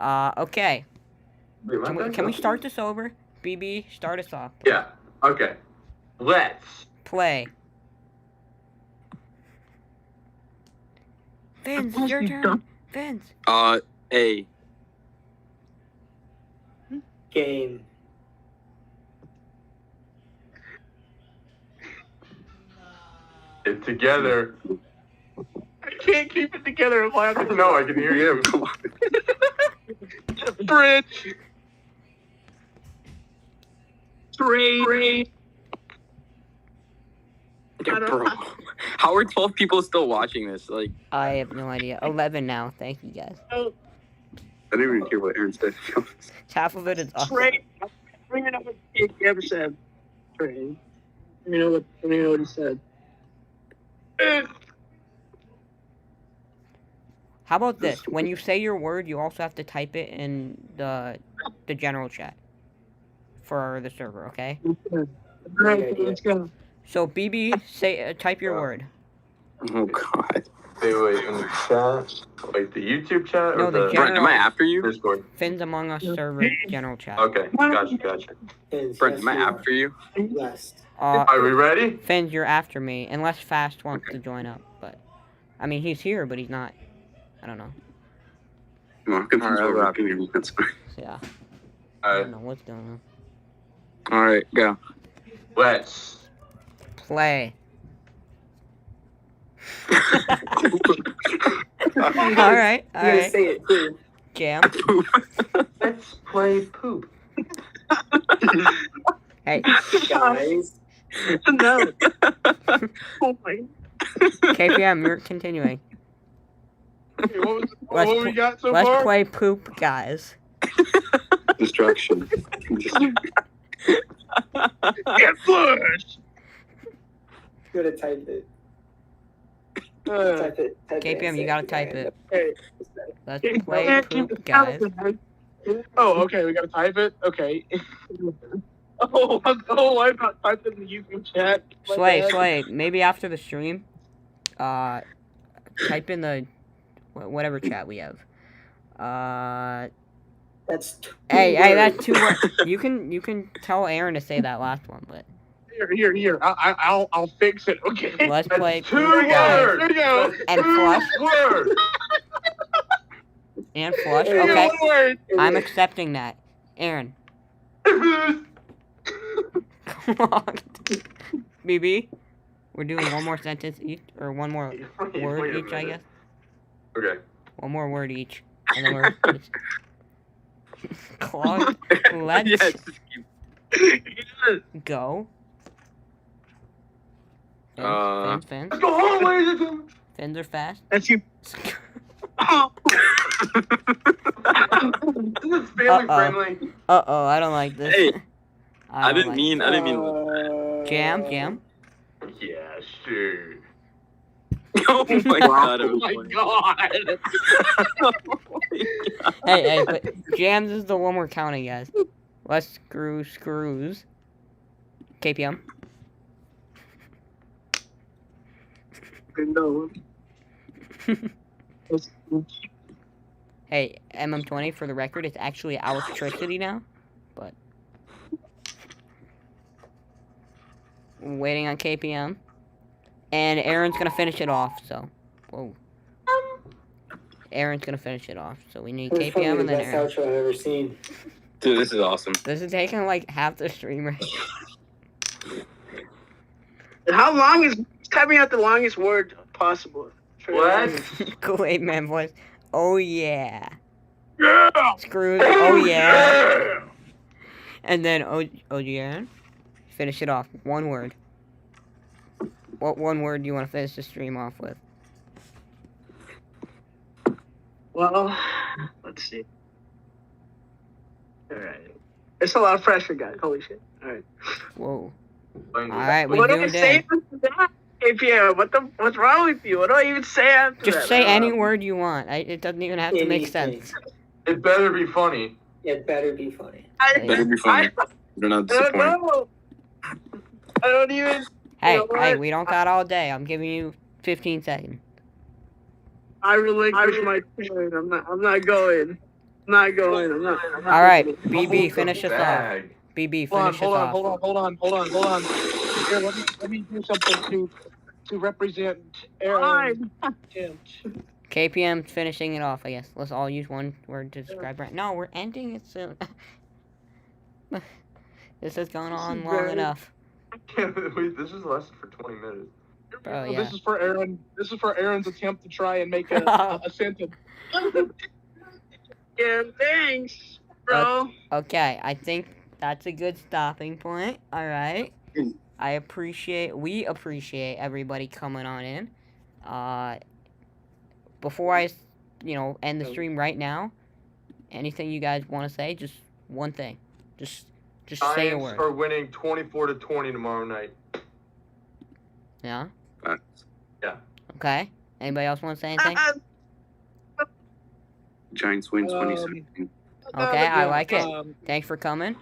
Okay. Wait, my back Can we up? start this over? BB, start us off. Yeah. Okay. Let's. Play. Vince, your turn. Vince. A. Game. It together. I can't keep it together if I have to. No, I can hear you. Come on. Bridge. Trade. Yeah, bro. How are 12 people still watching this? Like, I have no idea. 11 now. Thank you, guys. I didn't even hear what Aaron said. Half of it is us. Trade. Bring it up what he ever said. Trade. Let me know what he said. How about this? When you say your word, you also have to type it in the general chat for the server, okay? Alright, let's go. So BB, say type your word. oh God. Wait, in the chat? Like the YouTube chat No, or the the Brent, am I after you? Discord? Fins Among Us server general chat. Okay, gotcha. Is Brent, yes, am I you are. after you? Yes. Are we ready? Fins, you're after me, unless Fast wants to join up. But I mean, he's here, but he's not. I don't know. No, I'm confused Alright, what I'll we're doing. That's fine. Yeah, I Alright, don't know what's going on. Alright, go. let's. Play. all right. You gotta say it too. Jam. Let's play poop. Hey, Guys. No. Oh my. KPM, you're continuing. Okay, what Let's we got so Let's far? play poop, guys. Destruction. Get flushed. You gotta type it. Uh, Type it. Type it KPM, and you say gotta it. type it. hey. Let's play poop, guys. Oh, okay, we gotta type it. Okay. I thought typed it in the YouTube chat. My bad. Slay, maybe after the stream, type in the whatever chat we have. That's 2 Hey, that's words. 2 words. You can tell Aaron to say that last one, but Here. I'll fix it. Okay. let's play That's 2 Blue Sky words. There you go. That's and 2 flush words. and flush. There you Here, Okay, one word. I'm accepting that. Aaron, come on. BB, we're doing one more sentence each, or one more word Wait a each, I minute. guess. Okay. One more word each, and then we're clogged. Let's Yes. go. Fins. Let's go home, ladies and gentlemen. Fins are fast. That's you. Isn't this family friendly? Uh-oh, I don't like this. Hey, I I don't didn't mean. Jam. Yeah, sure. Oh my god! Oh my god. Hey, but jams is the one we're counting, guys. Let's screws. KPM. No. Hey, MM20 for the record, it's actually electricity now, but waiting on KPM, and Aaron's gonna finish it off. So, whoa. Aaron's gonna finish it off. So we need That's probably KPM the and then best Aaron. outro I've ever seen. Dude, this is awesome. This is taking like half the streamer. How long is typing out the longest word possible? What? Kool-Aid Man voice. Oh yeah. Yeah. Screws. Oh yeah. And then OG Aaron. Finish it off. One word. What one word do you want to finish the stream off with? Well, let's see. All right. It's a lot of pressure, guys. Holy shit. All right. Whoa. Alright, we What do I doing say good. after that? APM, what's wrong with you? What do I even say after that? Just say any word you want. It doesn't even have to make Anything. sense. It better be funny. It better be funny. Better be funny. They're not I don't disappointing. know. I don't even. Hey, know what? we don't got all day. I'm giving you 15 seconds. I relinquish my point. I'm not going. I'm not going. Alright, going. BB, finish us off. BB, finish us off. Hold on. Here, let me do something to represent Aaron. KPM finishing it off, I guess. Let's all use one word to describe it. No, we're ending it soon. This has gone on long enough. Wait, this is less for 20 minutes. Oh, yeah. This is for Aaron. This is for Aaron's attempt to try and make a sentence. Yeah, thanks, bro. Okay, I think that's a good stopping point. Alright. We appreciate everybody coming on in. Before I, end the stream right now, anything you guys want to say? Just one thing. Just say a Giants word. are winning 24-20 tomorrow night. Yeah? Yeah. Okay. Anybody else want to say anything? Giants win 2017. Okay, I like it. Thanks for coming.